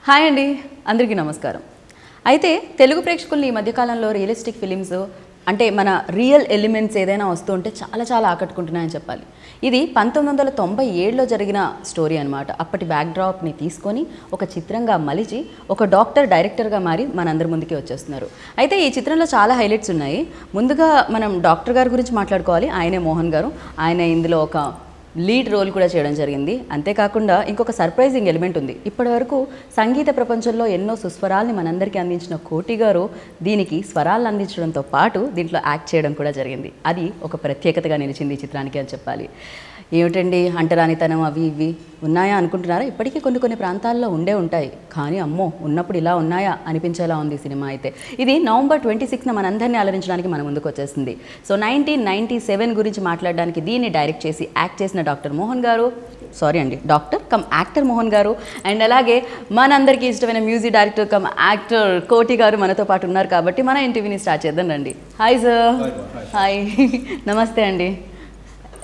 Hi అండి, అందరికీ నమస్కారం. అయితే తెలుగు ప్రేక్షకుల్ని ఈ మధ్యకాలంలో రియలిస్టిక్ ఫిలిమ్స్ అంటే మన రియల్ ఎలిమెంట్స్ ఏదైనా వస్తూ ఉంటే చాలా ఆకట్టుకుంటున్నాయని చెప్పాలి. ఇది 1997లో జరిగిన స్టోరీ అనమాట. అప్పటి బ్యాక్డ్రాప్ని తీసుకొని ఒక చిత్రంగా మలిచి ఒక డాక్టర్ డైరెక్టర్గా మారి మనందరి ముందుకి వచ్చేస్తున్నారు. అయితే ఈ చిత్రంలో చాలా హైలైట్స్ ఉన్నాయి. ముందుగా మనం డాక్టర్ గారి గురించి మాట్లాడుకోవాలి. ఆయనే మోహన్ గారు. ఆయన ఇందులో ఒక లీడ్ రోల్ కూడా చేయడం జరిగింది. అంతేకాకుండా ఇంకొక సర్ప్రైజింగ్ ఎలిమెంట్ ఉంది. ఇప్పటి వరకు సంగీత ప్రపంచంలో ఎన్నో సుస్వరాల్ని మనందరికీ అందించిన కోటి గారు దీనికి స్వరాలను అందించడంతో పాటు దీంట్లో యాక్ట్ చేయడం కూడా జరిగింది. అది ఒక ప్రత్యేకతగా నిలిచింది ఈ చిత్రానికి అని చెప్పాలి. ఏమిటండి అంటరానితనం అవి ఇవి ఉన్నాయా అనుకుంటున్నారా? ఇప్పటికీ కొన్ని ప్రాంతాల్లో ఉండే ఉంటాయి, కానీ అమ్మో ఉన్నప్పుడు ఇలా ఉన్నాయా అనిపించేలా ఉంది సినిమా. అయితే ఇది నవంబర్ 26న మనందరినీ అలరించడానికి మన ముందుకు వచ్చేసింది. సో 1997 గురించి మాట్లాడడానికి దీన్ని డైరెక్ట్ చేసి యాక్ట్ చేసిన డాక్టర్ మోహన్ గారు, సారీ అండి డాక్టర్ కమ్ యాక్టర్ మోహన్ గారు, అండ్ అలాగే మనందరికీ ఇష్టమైన మ్యూజిక్ డైరెక్టర్ కమ్ యాక్టర్ కోటి గారు మనతో పాటు ఉన్నారు. కాబట్టి మన ఇంటర్వ్యూని స్టార్ట్ చేద్దాం రండి. Hi sir. హాయ్, నమస్తే అండి.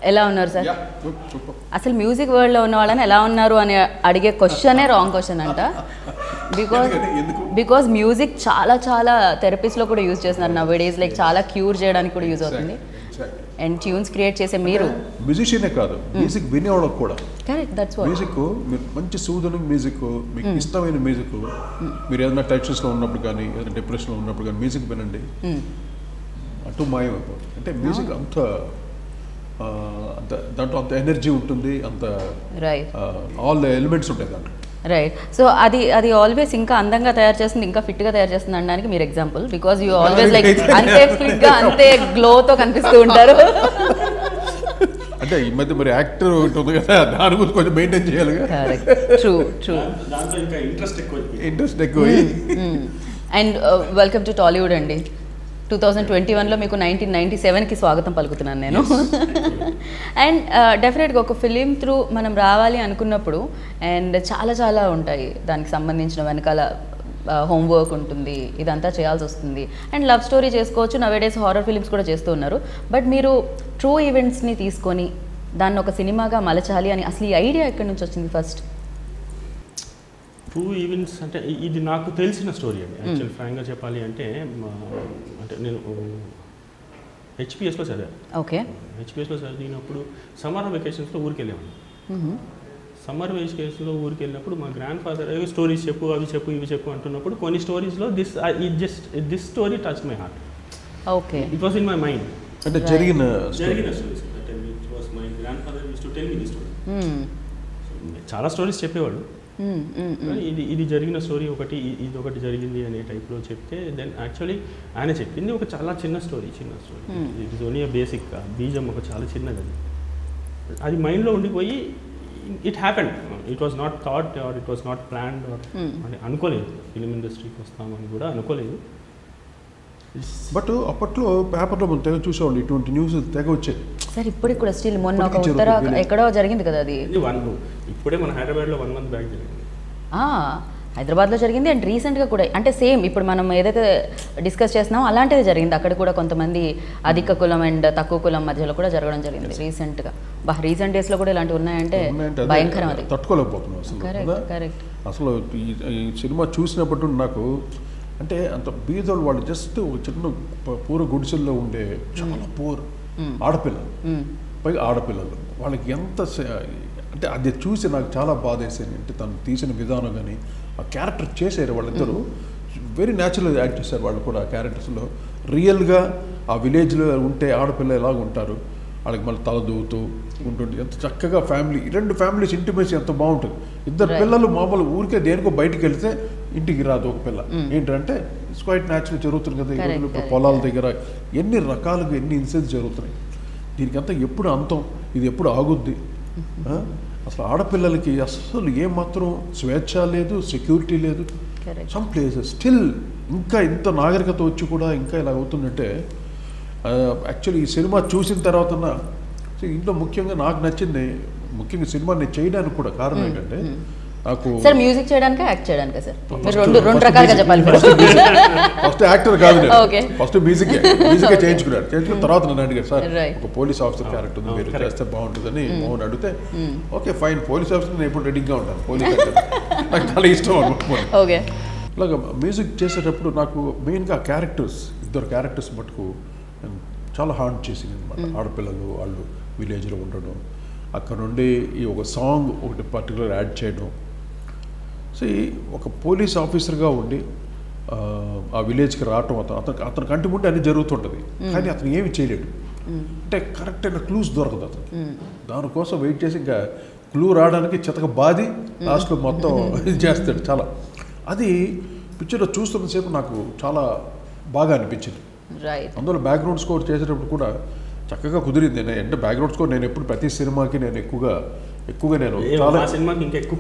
ఎలా ఉన్నారు సార్? అసలు మ్యూజిక్ వరల్డ్లో ఉన్న వాళ్ళని ఎలా ఉన్నారు అని అడిగే క్వశ్చనే రాంగ్ క్వశ్చన్ అంట. బికాజ్ మ్యూజిక్ చాలా థెరపీస్లో కూడా యూజ్ చేస్తున్నారు నవ్ డేస్. లైక్ చాలా క్యూర్ చేయడానికి కూడా యూజ్ అవుతుంది. అండ్ ట్యూన్స్ క్రియేట్ చేసే మీరు మ్యూజిషియనే కాదు, మ్యూజిక్ వినేవాళ్ళకి కూడా. Correct, that's what. మ్యూజిక్ మీరు మంచి సూదనింగ్ మ్యూజిక్, మీకు ఇష్టమైన మ్యూజిక్, మీరు ఏదైనా టెన్షన్స్లో ఉన్నప్పుడు కానీ ఏదైనా డిప్రెషన్లో ఉన్నప్పుడు కానీ మ్యూజిక్ వినండి, అటు మాయం అయిపోతుంది. అంటే మ్యూజిక్ అంత దాంట్లో అంత ఎనర్జీ ఉంటుంది, అంత ఆల్ ద ఎలిమెంట్స్ ఉంటాయి దాంట్లో. రైట్. సో అది ఆల్వేస్ ఇంకా అందంగా తయారు చేస్తుంది, ఇంకా ఫిట్గా తయారు చేస్తుంది అనడానికి మీరు example. Because you always like అంతే ఫిట్గా అంతే గ్లోతో కనిపిస్తూ ఉంటారు. అంటే ఈ మధ్య మరి యాక్టర్ ఉంటుంది కదా, దాని గురించి కొంచెం మెయింటైన్ చేయాలి. ట్రూ. ఇంట్రెస్ట్ ఎక్కువ. అండ్ వెల్కమ్ టు టాలీవుడ్ అండి. 2021లో మీకు 1997కి స్వాగతం పలుకుతున్నాను నేను. అండ్ డెఫినెట్గా ఒక ఫిలిం త్రూ మనం రావాలి అనుకున్నప్పుడు అండ్ చాలా ఉంటాయి దానికి సంబంధించిన వెనకాల హోంవర్క్ ఉంటుంది, ఇదంతా చేయాల్సి వస్తుంది. అండ్ లవ్ స్టోరీ చేసుకోవచ్చు, నవేడేస్ హారర్ ఫిలిమ్స్ కూడా చేస్తూ ఉన్నారు. బట్ మీరు ట్రూ ఈవెంట్స్ని తీసుకొని దాన్ని ఒక సినిమాగా మలచాలి అని అసలు ఈ ఐడియా ఎక్కడి నుంచి వచ్చింది ఫస్ట్? ట్రూ ఈవెంట్స్ అంటే ఇది నాకు తెలిసిన స్టోరీ అండి. యాక్చువల్ ఫ్రాంక్గా చెప్పాలి అంటే నేను హెచ్పిఎస్లో చదివాను. ఓకే. హెచ్పిఎస్లో చదివినప్పుడు సమ్మర్ వెకేషన్స్లో ఊరికి వెళ్ళేవాడిని. సమ్మర్ వెకేషన్స్లో ఊరికి వెళ్ళినప్పుడు మా గ్రాండ్ ఫాదర్ స్టోరీస్ చెప్పు, అవి చెప్పు, ఇవి చెప్పు అంటున్నప్పుడు కొన్ని స్టోరీస్లో this story touch my heart. Okay. It was in my mind. అంటే జరిగిన stories. It was my grandfather used to tell me the story. చాలా స్టోరీస్ చెప్పేవాళ్ళు, ఇది జరిగిన స్టోరీ ఒకటి, ఇది ఒకటి జరిగింది అనే టైప్లో చెప్తే దెన్ యాక్చువల్లీ ఆయన చెప్పింది ఒక చాలా చిన్న story. It is only basic బీజం, ఒక చాలా చిన్నది. అది మైండ్లో ఉండిపోయి it happened. It was not thought or it was not planned or అంటే అనుకోలేదు ఫిలిం ఇండస్ట్రీకి వస్తామని కూడా అనుకోలేదు. బట్ అప్పట్లో పేపర్లో మనం తెగ చూసేవాళ్ళు, ఇటువంటి న్యూస్ తెగ వచ్చేది సార్. ఇప్పటికి కూడా స్టిల్ మొన్న ఒక ఉత్తర ఎక్కడో జరిగింది కదా, అది ఇప్పుడే మన హైదరాబాద్లో 1 month బ్యాక్ జరిగింది. హైదరాబాద్లో జరిగింది. అండ్ రీసెంట్గా కూడా అంటే సేమ్ ఇప్పుడు మనం ఏదైతే డిస్కస్ చేస్తున్నామో అలాంటిది జరిగింది. అక్కడ కూడా కొంతమంది అధిక కులం అండ్ తక్కువ కులం మధ్యలో కూడా జరగడం జరిగింది రీసెంట్గా. రీసెంట్ డేస్లో కూడా ఇలాంటివి ఉన్నాయంటే భయంకరం. అది తట్టుకోలేకపోతున్నాం అసలు. కరెక్ట్. అసలు ఈ సినిమా చూసినప్పుడు నాకు అంటే అంత బీదోళ్ళు, వాళ్ళు జస్ట్ ఒక చిన్న పూర గుడిసెల్లో ఉండే చాలా పూర్ ఆడపిల్ల, పైగా ఆడపిల్లలు, వాళ్ళకి ఎంత అంటే అది చూసి నాకు చాలా బాధ వేసేది. అంటే తను తీసిన విధానం కానీ ఆ క్యారెక్టర్ చేశారు వాళ్ళిద్దరూ వెరీ న్యాచురల్గా యాక్ట్ చేశారు. వాళ్ళు కూడా ఆ క్యారెక్టర్స్లో రియల్గా ఆ విలేజ్లో ఉంటే ఆడపిల్ల ఎలాగ ఉంటారు, వాళ్ళకి మళ్ళీ తల దూవుతూ ఉంటుంది, ఎంత చక్కగా ఫ్యామిలీ, 2 ఫ్యామిలీస్ ఇంటిమేసి ఎంత బాగుంటుంది. 2 పిల్లలు మామూలు ఊరికే దేనికో బయటికి వెళ్తే ఇంటికి రాదు ఒక పిల్ల. ఏంటంటే ఇట్స్ క్వైట్ న్యాచురల్ జరుగుతుంది కదా. ఇప్పుడు పొలాల దగ్గర ఎన్ని రకాలుగా ఎన్ని ఇన్సిడెంట్స్ జరుగుతున్నాయి. దీనికి అంతా ఎప్పుడు అంతం, ఇది ఎప్పుడు ఆగుద్ది? అసలు ఆడపిల్లలకి అసలు ఏమాత్రం స్వేచ్ఛ లేదు, సెక్యూరిటీ లేదు. సమ్ ప్లేసెస్ స్టిల్ ఇంకా ఇంత నాగరికత వచ్చి కూడా ఇంకా ఇలా అవుతుందంటే యాక్చువల్లీ ఈ సినిమా చూసిన తర్వాత ఇంట్లో ముఖ్యంగా నాకు నచ్చింది, ముఖ్యంగా సినిమా నేను చేయడానికి కూడా కారణం ఏంటంటే నాకు సార్ మ్యూజిక్ చేయడానికా యాక్ట్ చేయడానికా సార్? మీరు రెండు రకాలుగా చెప్పాలి. ఫస్ట్ యాక్టర్ కాదు, ఓకే, ఫస్ట్ మ్యూజికే చేయించుకున్న తర్వాత నన్ను అడిగారు, సార్ ఒక పోలీస్ ఆఫీసర్ క్యారెక్టర్ ఉంది, మీరు చేస్తే బాగుంటుందని మోహన్ అడిగితే ఓకే ఫైన్, పోలీస్ ఆఫీసర్ నేను ఎప్పుడు రెడీగా ఉంటాను, పోలీస్ నాకు చాలా ఇష్టం అనమాట. ఓకే, ఇలాగ మ్యూజిక్ చేసేటప్పుడు నాకు మెయిన్గా క్యారెక్టర్స్, ఇద్దరు క్యారెక్టర్స్ మటుకు చాలా హార్డ్ చేసింది అనమాట. ఆడపిల్లలు వాళ్ళు విలేజ్లో ఉండడం, అక్కడ నుండి ఈ ఒక సాంగ్ ఒకటి పర్టికులర్ యాడ్ చేయడం. సో ఒక పోలీస్ ఆఫీసర్గా ఉండి ఆ విలేజ్కి రావటం, అతని కంటి ముందు అన్నీ జరుగుతుంటుంది, కానీ అతను ఏమి చేయలేడు. అంటే కరెక్ట్ అయిన క్లూస్ దొరకదు అతను. దానికోసం వెయిట్ చేసి ఇంకా క్లూ రావడానికి చితక బాది లాస్ట్లో మొత్తం ఇది చేస్తాడు. చాలా అది పిక్చర్లో చూస్తున్నసేపు నాకు చాలా బాగా అనిపించింది. అందులో బ్యాక్గ్రౌండ్ స్కోర్ చేసేటప్పుడు కూడా చక్కగా కుదిరింది. అంటే బ్యాక్గ్రౌండ్ స్కోర్ నేను ఎప్పుడు ప్రతి సినిమాకి నేను ఎక్కువగా నేను చాలా సినిమాకి ఇంకా ఎక్కువ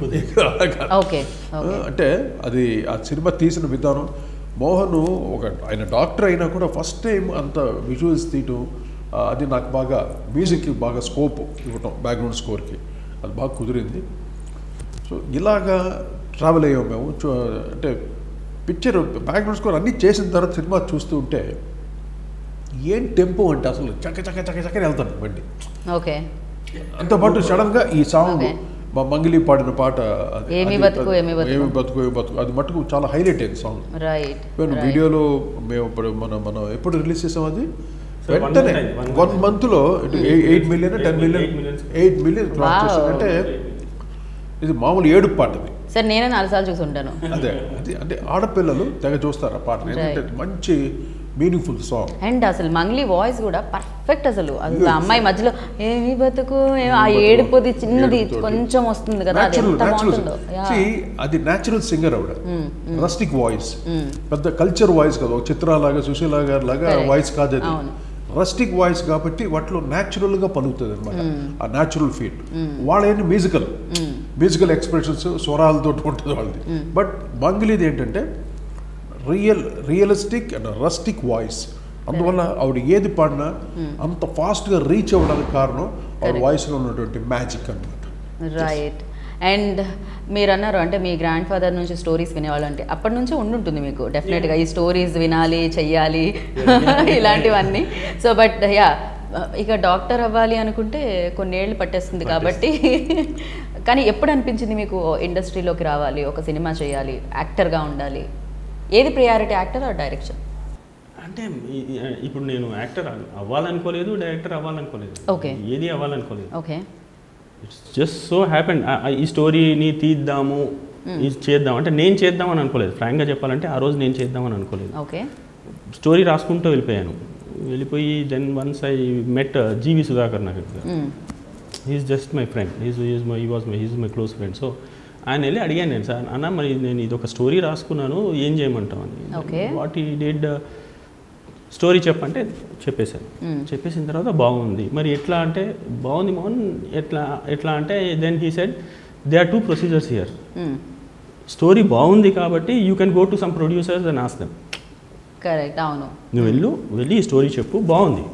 అంటే అది ఆ సినిమా తీసిన విధానం. మోహన్ ఆయన డాక్టర్ అయినా కూడా ఫస్ట్ టైం అంత విజువల్స్ తీయటం, అది నాకు బాగా మ్యూజిక్కి బాగా స్కోప్ ఇవ్వటం, బ్యాక్గ్రౌండ్ స్కోర్కి అది బాగా కుదిరింది. సో ఇలాగా ట్రావెల్ అయ్యాము మేము. అంటే పిక్చర్ బ్యాక్గ్రౌండ్ స్కోర్ అన్నీ చేసిన తర్వాత సినిమా చూస్తూ ఉంటే ఏం టెంపో అంటే అసలు చక్కని వెళ్తాను బండి. ఓకే, అంత పాటు సడన్గా ఈ సాంగ్ మా మంగిలి పాడిన పాట ఏమి బతుకు అది మటుకు చాలా హైలైట్ అయింది సాంగ్. వీడియోలో మేము మనం ఎప్పుడు రిలీజ్ చేసాం, అది వెంటనే 1 monthలో 8 million 10 million 8 million క్రాస్ చేసాం. అంటే ఇది మామూలు ఏడుపు పాట అది. సార్ నేనే 4 సార్లు చూసి ఉంటాను. అదే అంటే ఆడపిల్లలు తెగ చూస్తారు ఆ పాట, ఎందుకంటే మంచి మీనింగ్ఫుల్ సాంగ్. అండ్ అసలు మంగ్లీ వాయిస్ కూడా పర్ఫెక్ట్. అసలు అమ్మాయి మధ్యలో ఏమి బతుకు ఆ ఏడుపోది చిన్నది కొంచెం వస్తుంది కదా, అది న్యాచురల్ సింగర్ ఆవిడ, రస్టిక్ వాయిస్, పెద్ద కల్చర్ వాయిస్ కదా, చిత్రాలాగా సుశీల గారి లాగా వాయిస్ కాదు అది, రస్టిక్ వాయిస్ కాబట్టి వాటిలో న్యాచురల్గా పలుకుతుంది అనమాట. ఆ న్యాచురల్ ఫీల్ వాళ్ళేంటి మ్యూజికల్ ఎక్స్ప్రెషన్స్ స్వరాలతో ఉంటుంది వాళ్ళది. బట్ మంగ్లీది ఏంటంటే రియలిస్టిక్ అండ్ రస్టిక్ వాయిస్. అందువల్ల ఆవిడ ఏది పాడినా అంత ఫాస్ట్గా రీచ్ అవ్వడానికి కారణం ఆవిడ వాయిస్లో ఉన్నటువంటి మ్యాజిక్ అనమాట. రైట్. అండ్ మీరు అన్నారు అంటే మీ గ్రాండ్ ఫాదర్ నుంచి స్టోరీస్ వినేవాళ్ళు, అంటే అప్పటి నుంచి ఉండుంటుంది మీకు డెఫినెట్గా ఈ స్టోరీస్ వినాలి, చెయ్యాలి ఇలాంటివన్నీ. సో బట్ యా, ఇక డాక్టర్ అవ్వాలి అనుకుంటే కొన్నేళ్ళు పట్టేస్తుంది కాబట్టి కానీ ఎప్పుడు అనిపించింది మీకు ఇండస్ట్రీలోకి రావాలి, ఒక సినిమా చేయాలి, యాక్టర్గా ఉండాలి? ఏది ప్రియారిటీ, యాక్టర్ ఆర్ డైరెక్షన్? అంటే ఇప్పుడు నేను యాక్టర్ అవ్వాలనుకోలేదు, డైరెక్టర్ అవ్వాలనుకోలేదు, ఏది అవ్వాలనుకోలేదు. Okay, it's just so happen. ఈ స్టోరీని తీద్దాము, ఇది చేద్దాం అంటే నేను చేద్దామని అనుకోలేదు. ఫ్రాంక్గా చెప్పాలంటే ఆ రోజు నేను చేద్దామని అనుకోలేదు. ఓకే, స్టోరీ రాసుకుంటూ వెళ్ళిపోయి then once I met GV Sudhakar నాకు. He's just my friend, he's my close friend. So ఆయన వెళ్ళి అడిగాను నేను, సార్ అన్న మరి నేను ఇది ఒక స్టోరీ రాసుకున్నాను, ఏం చేయమంటాం అని. వాట్ ఈ డిడ్, స్టోరీ చెప్పంటే చెప్పేశాను. చెప్పేసిన తర్వాత బాగుంది, మరి ఎట్లా అంటే బాగుంది మోహన్, ఎట్లా అంటే then he said they are 2 procedures here. Story బాగుంది కాబట్టి you can go to some producers and ask them. Correct, అవును. నువ్వు వెళ్ళి ఈ స్టోరీ చెప్పు, బాగుంది,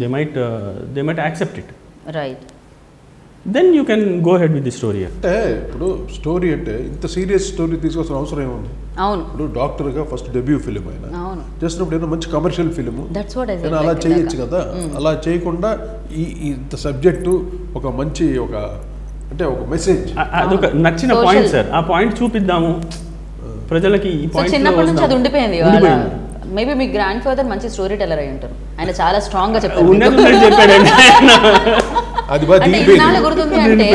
they might accept it. Right, then you can go head with the story. అంటే ఇప్పుడు స్టోరీ అంటే ఇంత సీరియస్ స్టోరీ తీసుకోవాల్సిన అవసరం ఏముంది? అవును, ఇప్పుడు డాక్టర్గా ఫస్ట్ డెబ్యూ ఫిలిం అయినా చేసినప్పుడు ఏదో మంచి కమర్షియల్ ఫిలిం అలా చేయొచ్చు కదా. అలా చేయకుండా ఇంత సబ్జెక్టు ఒక మంచి అంటే ఒక మెసేజ్, అదొక నచ్చిన పాయింట్ సార్, ఆ పాయింట్ చూపిద్దాము ప్రజలకి. ఈ పాయింట్ చిన్నప్పటి నుంచి అది ఉండిపోయింది. మేబీ మీ గ్రాండ్ ఫాదర్ మంచి స్టోరీ టెల్లర్ అయి ఉంటారు, ఆయన చాలా స్ట్రాంగ్ గా చెప్పారు. గుర్తుంది అంటే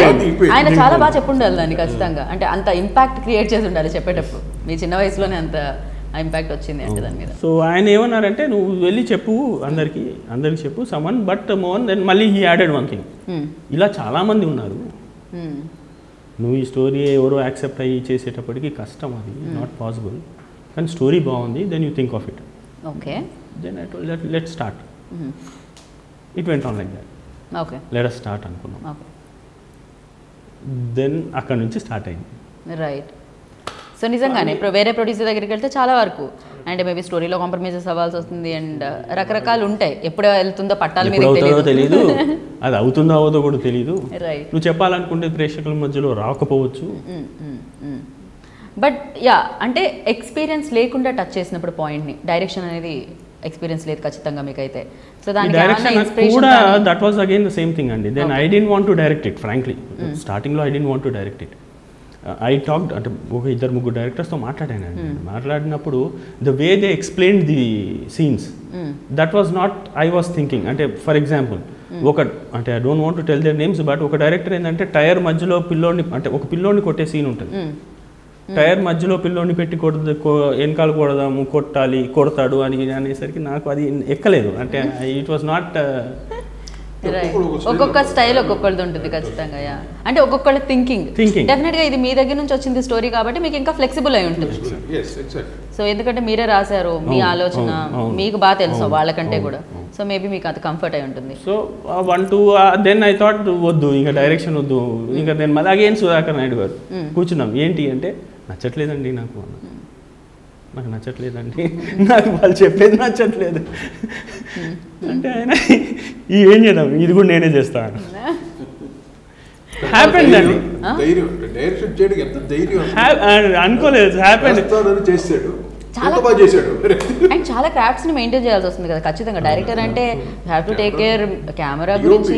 ఆయన చాలా బాగా చెప్పుండాలి దాన్ని ఖచ్చితంగా. అంటే అంత ఇంపాక్ట్ క్రియేట్ చేసి ఉండాలి చెప్పేటప్పుడు. మీ చిన్న వయసులోనే అంత ఇంపాక్ట్ వచ్చింది అంటే దాని మీద. సో ఆయన ఏమన్నారంటే నువ్వు వెళ్ళి చెప్పు అందరికి చెప్పు సమన్, బట్ మోహన్ దెన్ మళ్ళీ హీ యాడెడ్ వన్ థింగ్, ఇలా చాలా మంది ఉన్నారు, నువ్వు ఈ స్టోరీ ఎవరో యాక్సెప్ట్ అయ్యి చేసేటప్పటికి కష్టం, అది నాట్ పాసిబుల్, కానీ స్టోరీ బాగుంది, then you think of it. Okay, then I told let start. It went on like that. Okay, let us start అనుకున్నాం. దెన్ అక్కడ నుంచి స్టార్ట్ అయింది. రైట్. సో నిజంగానే ఇప్పుడు వేరే ప్రొడ్యూసర్ దగ్గరికి వెళ్తే చాలా వరకు అంటే మేబీ స్టోరీలో కాంప్రమైజెస్ అవ్వాల్సి వస్తుంది అండ్ రకరకాలు ఉంటాయి. ఎప్పుడు వెళ్తుందో పట్టాల మీద తెలియదు, అది అవుతుందో అవదో కూడా తెలియదు. రైట్. నువ్వు చెప్పాలనుకుంటే ప్రేక్షకుల మధ్యలో రాకపోవచ్చు. బట్ యా, అంటే ఎక్స్పీరియన్స్ లేకుండా టచ్ చేసినప్పుడు పాయింట్ని, డైరెక్షన్ అనేది ఎక్స్పీరియన్స్ లేదు ఖచ్చితంగా మీకైతే. సో దానికి కూడా that was again the same thing అండి. Then I didn't want to direct it frankly. స్టార్టింగ్లో I didn't want to direct it. I talked అంటే ఒక 2-3 డైరెక్టర్స్తో మాట్లాడానండి. మాట్లాడినప్పుడు the way they explain the scenes, that was not I was thinking. అంటే for example అంటే I don't want to tell their names, but ఒక director ఏంటంటే tyre మధ్యలో పిల్లోని, అంటే ఒక పిల్లోని కొట్టే సీన్ ఉంటుంది. టైర్ మధ్యలో పిల్లోని పెట్టి వెనకాల కొడదాము, కొడతాడు అని అనేసరికి నాకు అది ఎక్కలేదు. అంటే ఇట్ వాజ్ నాట్. ఒక్కొక్క స్టైల్ ఒక్కొక్కరిది ఉంటుంది ఖచ్చితంగా. అంటే ఒక్కొక్కళ్ళ థింకింగ్ డెఫినెట్ గా ఇది మీ దగ్గర నుంచి వచ్చింది స్టోరీ కాబట్టి మీకు ఇంకా ఫ్లెక్సిబుల్ అయి ఉంటుంది. సో ఎందుకంటే మీరే రాశారు, మీ ఆలోచన మీకు బాగా తెలుసు వాళ్ళకంటే కూడా. సో మేబీ మీకు అది కంఫర్ట్ అయి ఉంటుంది. సో 1-2 దెన్ ఐ థాట్ వద్దు, ఇంకా డైరెక్షన్ వద్దు. ఇంకా దెన్ మళ్ళీ అగైన్ సుధాకర్ నాయుడు గారు కూర్చున్నాం. ఏంటి అంటే నచ్చట్లేదండి నాకు నచ్చట్లేదండి, నాకు వాళ్ళు చెప్పేది నచ్చట్లేదు అంటే ఆయన ఏం చేద్దాం, ఇది కూడా నేనే చేస్తాను. హ్యాపెండ్ అండి, అనుకోలేదు. హ్యాపెండ్ చేస్తాడు, అండ్ చాలా క్రాఫ్ట్స్ ని మెయింటైన్ చేయాల్సి వస్తుంది కదా ఖచ్చితంగా. డైరెక్టర్ అంటే have to take care camera గురించి.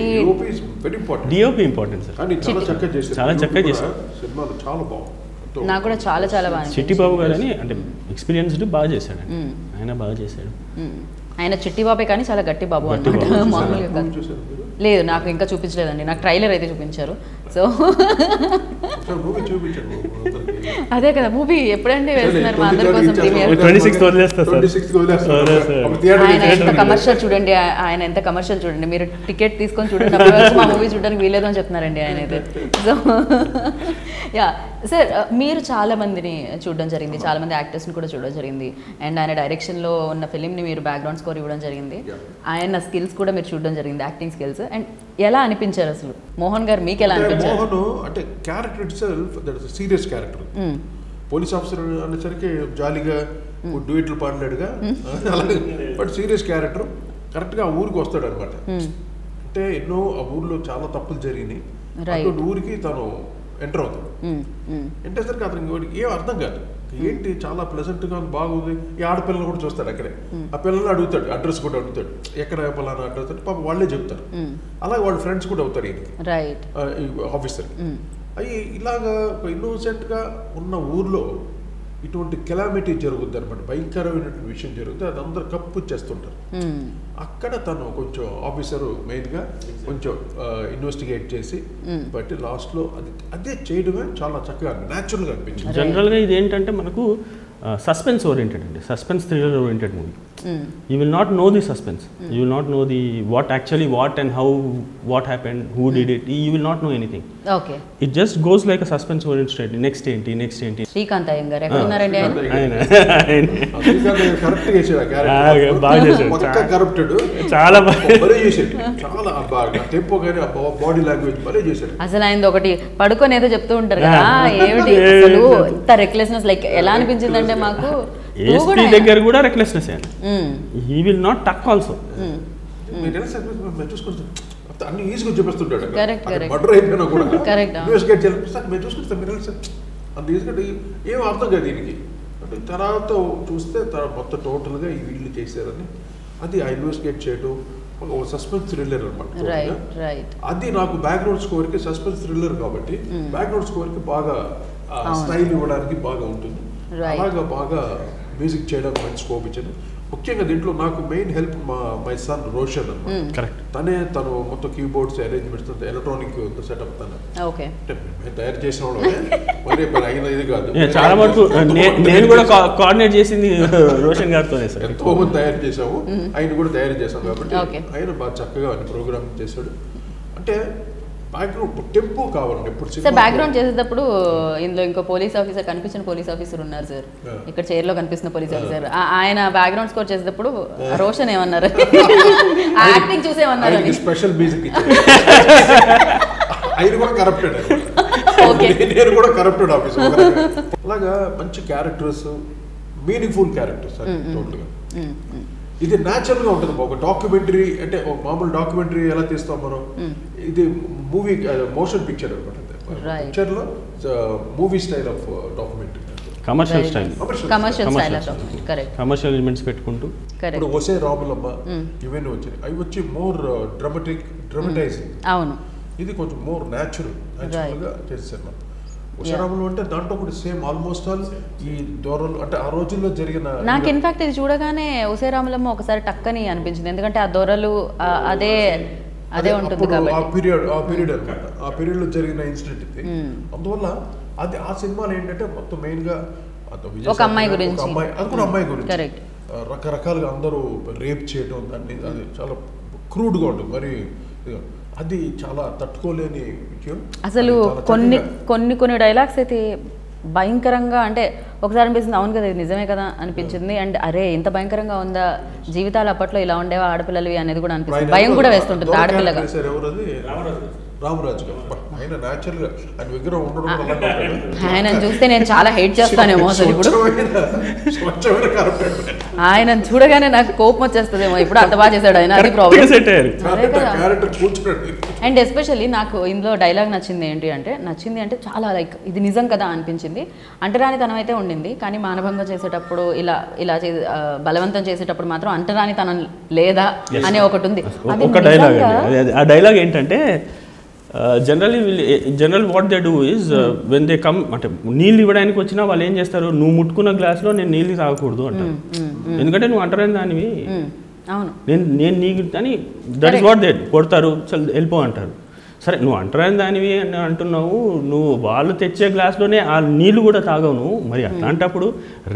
డిఓపి ఇంపార్టెంట్ సార్, చాలా చక్కగా చేశారు. నాకు కూడా చాలా చాలా బాగా. చిట్టిబాబు గారు అని అంటే ఎక్స్పీరియన్స్డ్ బాగా చేశాడు, ఆయన బాగా చేశాడు. ఆయన చిట్టిబాబే కానీ చాలా గట్టి బాబు అన్నమాట, మామూలుగా కాదు. లేదు నాకు ఇంకా చూపించలేదండి, నాకు ట్రైలర్ అయితే చూపించారు. సో అదే కదా మూవీ ఎప్పుడంటే వేస్తున్నారు మా అందరి కోసం. ఆయన ఎంత కమర్షియల్ చూడండి, ఆయన ఎంత కమర్షియల్ చూడండి. మీరు టికెట్ తీసుకొని చూడండి, మా మూవీ చూడడానికి వీలేదు అని చెప్తున్నారండి ఆయన అయితే. సో యా సార్, మీరు చాలా మందిని చూడడం జరిగింది, చాలా మంది యాక్టర్స్ని కూడా చూడడం జరిగింది. అండ్ ఆయన డైరెక్షన్లో ఉన్న ఫిలింని మీరు బ్యాక్గ్రౌండ్ స్కోర్ ఇవ్వడం జరిగింది. ఆయన స్కిల్స్ కూడా మీరు చూడడం జరిగింది, యాక్టింగ్ స్కిల్స్. అండ్ ఎలా అనిపించారు అసలు మోహన్ గారు, మీకు ఎలా అనిపించారు? మోహన్ అంటే character it self that is serious character. Police officer అనేసరికి జాలీగా డ్యూయెట్లు పాడలేడుగా అలాగే, బట్ సీరియస్ క్యారెక్టర్. కరెక్ట్గా ఆ ఊరికి వస్తాడు అనమాట. అంటే ఎన్నో ఆ ఊర్లో చాలా తప్పులు జరిగినాయి, అటువంటి ఊరికి తను ఎంటర్ అవుతాడు. ఎంటర్ సరికి అతనికి ఏం అర్థం కాదు, ఏంటి చాలా ప్లెజెంట్గా బాగుంది. ఈ ఆడపిల్లలు కూడా చూస్తాడు అక్కడే, ఆ పిల్లల్ని అడుగుతాడు, అడ్రస్ కూడా అడుగుతాడు, ఎక్కడ పలానా అడ్రస్ అంటే పాపం వాళ్ళే చెప్తారు. అలాగే వాళ్ళ ఫ్రెండ్స్ కూడా అవుతారు ఈయనకి, ఆఫీసర్. అవి ఇలాగా ఒక ఇన్నోసెంట్గా ఉన్న ఊర్లో ఇటువంటి కెలామిటీ జరుగుద్ది అనమాట, భయంకరమైనటువంటి విషయం జరుగుతుంది. అది అందరు కప్పు చేస్తుంటారు. అక్కడ తను కొంచెం ఆఫీసరు మెయిన్గా కొంచెం ఇన్వెస్టిగేట్ చేసి బట్టి లాస్ట్లో అదే చేయడమే చాలా చక్కగా న్యాచురల్గా అనిపించింది. జనరల్గా ఇది ఏంటంటే మనకు సస్పెన్స్ ఓరియంటెడ్ అండి, suspense thriller oriented movie. You will not know the suspense. You will not know the what and how, what happened, who did it. You will not know anything. Okay. It just goes like a suspense oriented. Next ఏంటి. శ్రీకాంత్ అయ్యంగారు ఎక్కడ ఉన్నారండి? ఆయన correct చేశాడు ఆ character, బాగా చేశాడు, మొత్తం corrupted, చాలా బాగా చేశాడు, చాలా బాగా టెంపో గాని బాడీ లాంగ్వేజ్ బాగా చేశాడు. అసలు ఆయన ఒకటి పడుకొని ఏదో చెప్తూ ఉంటారు కదా, ఏమిటి అసలు ఇంత రెక్లెస్నెస్, లైక్ ఎలా అనిపించిందంటే మాకు ఏఎస్పీ దగ్గర కూడా రెక్లెస్నెస్ అండి. హీ విల్ నాట్ టక్ ఆల్సో. అన్ని ఈజీగా చూపిస్తుంటాడు, కరెక్ట్ మర్డర్ అయిపోయినా కూడా కరెక్ట్ ఇన్వెస్టిగేట్ చేయాలి, మేము చూసుకుంటాం మీరు అంత ఈజీగా ఏం అర్థం కాదు దీనికి. అంటే తర్వాత చూస్తే మొత్తం టోటల్గా ఈ వీళ్ళు చేశారని అది ఆ ఇన్వెస్టిగేట్ చేయడం ఒక సస్పెన్స్ థ్రిల్లర్ అనమాట. అది నాకు బ్యాక్గ్రౌండ్ స్కోర్కి సస్పెన్స్ థ్రిల్లర్ కాబట్టి బ్యాక్గ్రౌండ్ స్కోర్కి బాగా స్టైల్ ఇవ్వడానికి బాగా ఉంటుంది. అలాగా బాగా మ్యూజిక్ చేయడానికి మంచి స్కోప్ ఇచ్చాను. ముఖ్యంగా దీంట్లో నాకు main help my son Roshan అన్నమాట. తను మొత్తం కీబోర్డ్స్ అరేంజ్మెంట్స్ ఎలక్ట్రానిక్ సెటప్ తను తయారు చేసిన వాడు అయిన ఇది కాదు. చాలా వరకు నేను కూడా కోఆర్డినేట్ చేసింది రోషన్ గారితో. ఎంతో మంది తయారు చేసాము, ఆయన కూడా తయారు చేసాం కాబట్టి ఆయన బాగా చక్కగా ప్రోగ్రామింగ్ చేశాడు. అంటే బ్యాక్గ్రౌండ్ టెంపో కావాలండి ఎప్పుడు. సార్ బ్యాక్గ్రౌండ్ చేసేటప్పుడు ఇందులో ఇంకో పోలీస్ ఆఫీసర్, కనిపించిన పోలీస్ ఆఫీసర్ ఉన్నారు సార్, ఇక్కడ చైర్ లో కనిపిస్తున్న పోలీస్ ఆఫీసర్, ఆయన బ్యాక్గ్రౌండ్ స్కోర్ చేసేటప్పుడు రోషన్ ఏమన్నారు, యాక్టింగ్ చూసేమన్నారు, స్పెషల్ మ్యూజిక్ ఆయన కూడా కరప్టెడ్, నేను కూడా కరప్టెడ్ ఆఫీసర్. అలాగా మంచి క్యారెక్టర్స్, మీనింగ్ఫుల్ క్యారెక్టర్స్ టోటల్గా. ఇది న్యాచురల్గా ఉంటుంది. ఒక డాక్యుమెంటరీ అంటే ఒక మామూలు డాక్యుమెంటరీ ఎలా తీస్తాం మనం, ఇది మూవీ మోషన్ పిక్చర్ అనమాట. పిక్చర్లో movie style of documentary, commercial style, commercial elements పెట్టుకుంటూ. ఇప్పుడు ఒసే రాములమ్మ ఇవన్నీ వచ్చాయి, అవి వచ్చి మోర్ డ్రమటైజింగ్. అవును, ఇది కొంచెం మోర్ న్యాచురల్గా చేశాను. ఉషారాములు అంటే దాంట్లో కూడా సేమ్ ఆల్మోస్ట్ ఆల్ ఈ దూరంలో అంటే ఆ రోజుల్లో జరిగిన. నాకు ఇన్ఫాక్ట్ ఇది చూడగానే ఉసే రాములమ్మ ఒకసారి టక్కని అనిపించింది, ఎందుకంటే ఆ దొరలు అదే ఉంటుంది కాబట్టి. ఆ పీరియడ్ అనమాట, ఆ పీరియడ్ లో జరిగిన ఇన్సిడెంట్ ఇది. అందువల్ల అది ఆ సినిమాలో ఏంటంటే మొత్తం మెయిన్ గా ఒక అమ్మాయి గురించి, అది కూడా అమ్మాయి గురించి రకరకాలుగా అందరూ రేప్ చేయడం, దాన్ని అది చాలా క్రూడ్గా ఉంటుంది. మరి అది చాలా తట్టుకోలేని విషయం. అసలు కొన్ని డైలాగ్స్ అయితే భయంకరంగా, అంటే ఒకసారి అనిపిస్తుంది అవును కదా ఇది నిజమే కదా అనిపించింది. అండ్ అరే ఇంత భయంకరంగా ఉందా జీవితాలు అప్పట్లో, ఇలా ఉండేవా ఆడపిల్లవి అనేది కూడా అనిపిస్తుంది. భయం కూడా వేస్తుంటుంది ఆడపిల్లగా. రామరాజు ఆయన న్యాచురల్గా ఆయన విగ్రహం ఉండడం, ఆయన చూస్తే నేను చాలా హేట్ చేస్తానేమో అసలు. ఇప్పుడు ఆయన చూడగానే నాకు కోపం వచ్చేస్తుందేమో, ఇప్పుడు అంత బాగా చేశాడు ఆయన, అది ప్రాబ్లం. అండ్ ఎస్పెషల్లీ నాకు ఇందులో డైలాగ్ నచ్చింది అంటే చాలా లైక్ ఇది నిజం కదా అనిపించింది. అంటరానితనం అయితే ఉండింది, కానీ మానభంగం చేసేటప్పుడు ఇలా బలవంతం చేసేటప్పుడు మాత్రం అంటరానితనం లేదా అనే ఒకటి ఉంది. ఒక డైలాగ్, ఆ డైలాగ్ ఏంటంటే general what they do is when they come, అంటే నీళ్ళు ఇవ్వడానికి వచ్చినా వాళ్ళు ఏం చేస్తారు, నువ్వు ముట్టుకున్న గ్లాస్లో నేను నీళ్ళు తాగకూడదు అంటారు, ఎందుకంటే నువ్వు అంటరాని దానివి, నేను నీకు అని, దట్ ఇస్ వాట్ దే కొడతారు, వెళ్ళిపో అంటారు. సరే నువ్వు అంటరాని దానివి అని అంటున్నావు, నువ్వు వాళ్ళు తెచ్చే గ్లాస్లోనే ఆ నీళ్ళు కూడా తాగవు నువ్వు, మరి అట్లాంటప్పుడు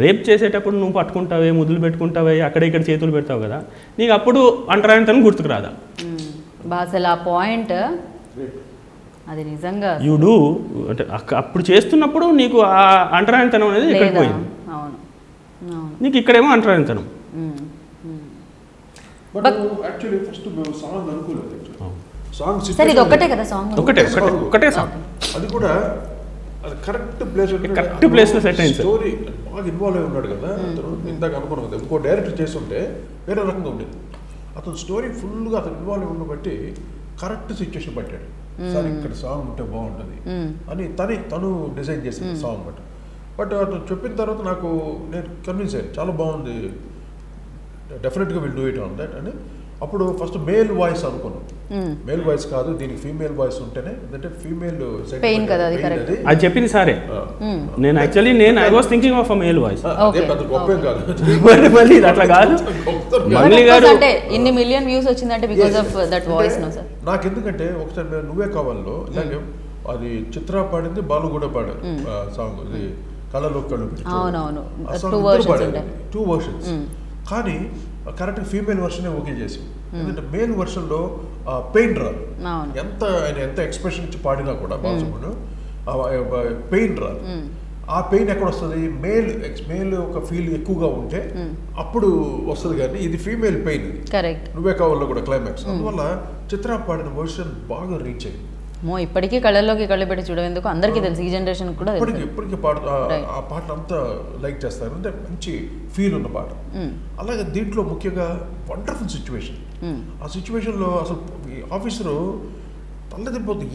రేప్ చేసేటప్పుడు నువ్వు పట్టుకుంటావే, ముద్దులు పెట్టుకుంటావే, అక్కడ ఇక్కడ చేతులు పెడతావు కదా, నీకు అప్పుడు అంటరానితనం గుర్తుకు రాదా? అసలు ఆ పాయింట్ అది నిజంగా యూ డూ అంటే అప్పుడు చేస్తున్నప్పుడు నీకు ఆ అంటరానితనం అనేది ఎక్కడికి పోయింది, నీకు ఇక్కడేమో అంటరానితనం. ఒకటే సాంగ్, అది కూడా అది కరెక్ట్ ప్లేస్లో సెట్ అయింది. స్టోరీ బాగా ఇన్వాల్వ్ అయి ఉన్నాడు కదా అతను, ఇందాక అనుకున్నాం కదా, ఇంకో డైరెక్టర్ చేస్తుంటే వేరే రకంగా ఉండేది. అతను స్టోరీ ఫుల్గా అతను ఇన్వాల్వ్ అయి ఉన్న బట్టి కరెక్ట్ సిచ్యువేషన్ పట్టాడు. సార్ ఇక్కడ సాంగ్ ఉంటే బాగుంటుంది అని తను డిజైన్ చేసింది సాంగ్. బట్ అతను చెప్పిన తర్వాత నేను కన్విన్స్ అయ్యాను, చాలా బాగుంది, డెఫినెట్గా will do it on that అని. అప్పుడు ఫస్ట్ మేల్ వాయిస్ అనుకున్నాం, మేల్ వాయిస్ కాదు దీనికి ఫీమేల్ వాయిస్ ఉంటేనే, అంటే ఫీమేల్ అది చెప్పింది సారే. నేను actually I was thinking of a male voice, అదే పెద్ద గొప్పేం కాదు, మళ్ళీ అట్లా కాదు. మంగ్లీ గారు అంటే ఇన్ని మిలియన్ వ్యూస్ వచ్చిందంటే బికాజ్ ఆఫ్ దట్ వాయిస్. నాకు ఎందుకంటే ఒకసారి నువ్వే కావాలో ఇలాగే అది చిత్ర పాడింది, బాలు కూడా పాడారు సాంగ్, ఇది కళలో కళ్ళు పెట్టి 2 వర్షన్స్. కానీ కరెక్ట్ ఫీమేల్ వర్షనే ఓకే చేసి, ఎందుకంటే మేల్ వర్షన్లో పెయిన్ రాదు, ఆయన ఎంత ఎక్స్ప్రెషన్ ఇచ్చి పాడినా కూడా బాసుకుడు పెయిన్ రాదు. ఆ పెయిన్ ఎక్కడ వస్తుంది, మేల్ ఒక ఫీల్ ఎక్కువగా ఉంటే అప్పుడు వస్తుంది, కానీ ఇది ఫీమేల్ పెయిన్, నువ్వే కావాలో కూడా క్లైమాక్స్. అందువల్ల చిత్ర పాడిన వర్షన్ బాగా రీచ్ అయింది. ఇప్పటికీ కళ్ళల్లోకి కళ్ళు పెట్టి చూడేందుకు అందరికీ తెలుసు, ఈ జనరేషన్ కూడా ఇప్పటికీ ఆ పాట అంతా లైక్ చేస్తారు, అంటే మంచి ఫీల్ ఉన్న పాట. అలాగే దీంట్లో ముఖ్యంగా వండర్ఫుల్ సిచ్యువేషన్. ఆ సిచ్యువేషన్లో అసలు ఆఫీసరు తల్లదిపోతుంది,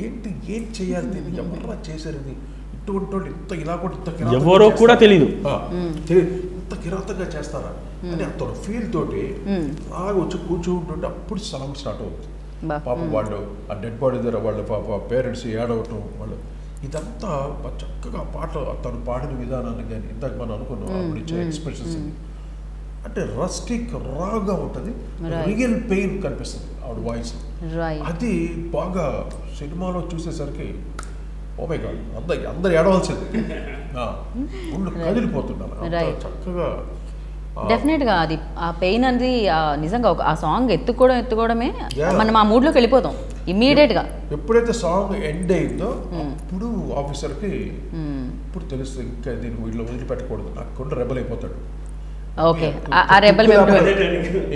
ఏం చేయాలి, ఎవరా చేశారు ఇది, ఇటువంటి వాళ్ళు ఇంత ఇలా కూడా ఎవరో కూడా తెలియదు, ఇంత కిరాతకంగా చేస్తారా అని అతను ఫీల్ తోటి బాగా వచ్చి కూర్చుంటుంటే అప్పుడు సలం స్టార్ట్ అవుతుంది. పాపం వాళ్ళు ఆ డెడ్ బాడీ దగ్గర వాళ్ళ పాప పేరెంట్స్ ఏడవటం, వాళ్ళు ఇదంతా చక్కగా పాట తను పాడిన విధానాన్ని కానీ ఇందాక మనం అనుకున్నాం అప్పుడు ఇచ్చే ఎక్స్ప్రెషన్స్, అంటే రస్టిక్ రాగా ఉంటుంది, రియల్ పెయిన్ కనిపిస్తుంది ఆవిడ వాయిస్. అది బాగా సినిమాలో చూసేసరికి ఓ మై గాడ్ అందరు ఏడవలసింది, కదిలిపోతున్నారు చక్కగా. డెఫినెట్గా అది ఆ పెయిన్ అనేది నిజంగా ఆ సాంగ్ ఎత్తుకోవడమే మనం ఆ మూడ్లోకి వెళ్ళిపోతాం ఇమ్మీడియట్గా. ఎప్పుడైతే సాంగ్ ఎండ్ అయిందో అప్పుడు ఆఫీసర్కి ఇప్పుడు తెలుస్తుంది ఇంకా దీన్ని వీళ్ళు వదిలిపెట్టకూడదు, నాకు రెబల్ అయిపోతాడు. ఓకే, ఆ రెబల్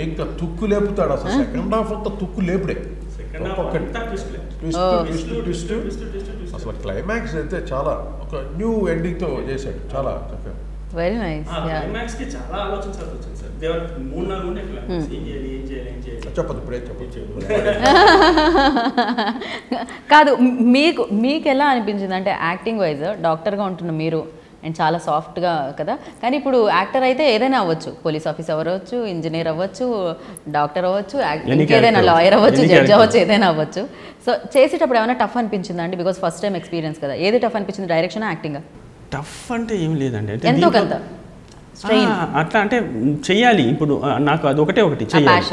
ఇంకా తుక్కు లేపుతాడు. అసలు సెకండ్ హాఫ్ అంతా తుక్కు లేపుడే, అసలు క్లైమాక్స్ అయితే చాలా ఒక న్యూ ఎండింగ్తో చేశాడు, చాలా చక్కగా. Very nice. క్లైమాక్స్ కి చాలా ఆలోచించాల్సి వచ్చింది సార్. దేవర్ 3-4 ఉండే క్లైమాక్స్. ఏం చేయాలి చెప్పదు ఇప్పుడే చెప్పదు. కాదు, మీకు ఎలా అనిపించింది అంటే యాక్టింగ్ వైజ్ డాక్టర్గా ఉంటున్న మీరు అండ్ చాలా సాఫ్ట్గా కదా, కానీ ఇప్పుడు యాక్టర్ అయితే ఏదైనా అవ్వచ్చు, పోలీస్ ఆఫీసర్ అవ్వచ్చు, ఇంజనీర్ అవ్వచ్చు, డాక్టర్ అవ్వచ్చు, ఇంకేదైనా లాయర్ అవ్వచ్చు, జడ్జ్ అవ్వచ్చు, ఏదైనా అవ్వచ్చు. సో చేసేటప్పుడు ఏమైనా టఫ్ అనిపించిందా అండి? బికాస్ ఫస్ట్ టైం ఎక్స్పీరియన్స్ కదా. ఏది టఫ్ అనిపించింది, డైరెక్షన్ యాక్టింగ్? టఫ్ అంటే ఏం లేదండి, అంటే ఎంతో కొంత అట్లా అంటే చెయ్యాలి. ఇప్పుడు నాకు అది ఒకటి చెయ్యాలి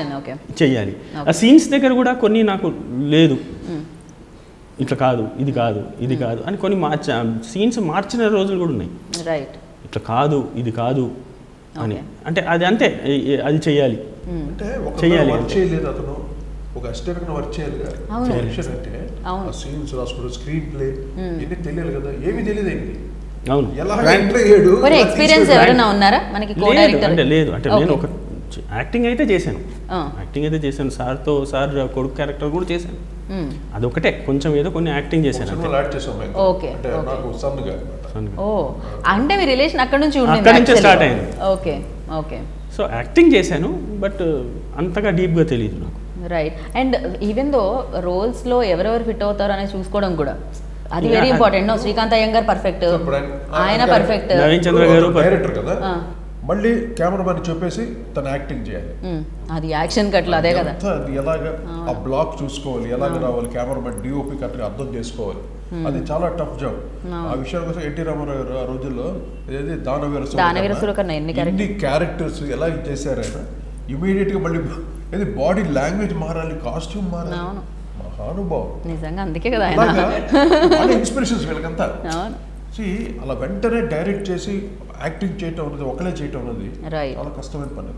చెయ్యాలి. ఆ సీన్స్ దగ్గర కూడా కొన్ని నాకు లేదు, ఇట్లా కాదు, ఇది కాదు, ఇది కాదు అని కొన్ని సీన్స్ మార్చిన రోజులు కూడా ఉన్నాయి. రైట్, ఇట్లా కాదు, ఇది కాదు అని. అంటే అది అంతే, అది చెయ్యాలి. అంటే చెయ్యాలి చేయలేదు అతను, ఒక అసిస్టెంట్ వర్క్ చేయాలి కదా. అంటే ఆ సీన్స్ రాసుకుంటూ స్క్రీన్ ప్లే ఇవన్నీ తెలియాలి కదా, ఏమీ తెలియదు ఏంటి. అవును, ఎక్స్పీరియన్స్ ఎవరైనా ఉన్నారా మనకి? అంటే లేదు, అంటే నేను ఒక యాక్టింగ్ అయితే చేశాను, సార్ కొడుకు క్యారెక్టర్ కూడా చేశాను. అదొకటే కొంచెం ఏదో కొన్ని యాక్టింగ్ చేశాను. అంటే మీ రిలేషన్ అక్కడ నుంచి స్టార్ట్ అయింది. Okay okay. సో యాక్టింగ్ చేశాను, బట్ అంతగా డీప్గా తెలియదు నాకు. రైట్. అండ్ ఈవెన్ దో రోల్స్లో ఎవరెవరు ఫిట్ అవుతారో అనేది చూసుకోవడం కూడా అది very important. Srikanth Iyengar perfect, ఆయన పర్ఫెక్ట్, నవీన్ చంద్ర గారు డైరెక్టర్ కదా, మళ్ళీ కెమెరామెన్ చెప్పేసి తన యాక్టింగ్ చేయాలి. అది యాక్షన్ కట్లు అదే కదా, అది ఎలాగ ఆ బ్లాక్ చూసుకోవాలి, ఎలాగ రావాలి, కెమెరామెన్ డిఓపి కరెక్ట్ అర్థం చేసుకోవాలి. అది చాలా టఫ్ జాబ్. ఆ విషయం కోసం ఎన్టీ రామారావు గారు ఆ రోజుల్లో ఎన్ని క్యారెక్టర్స్ ఎలా చేశారు ఆయన. ఇమీడియట్ గా మళ్ళీ ఏది బాడీ లాంగ్వేజ్ మారాలి, కాస్ట్యూమ్ మారాలి. మహానుభావం నిజంగా, అందుకే కదా ఇన్స్పిరేషన్స్ వీళ్ళకంతా. అలా వెంటనే డైరెక్ట్ చేసి యాక్టింగ్ చేయటం అనేది, ఒకలే చేయటం అనేది చాలా కష్టమైన పని.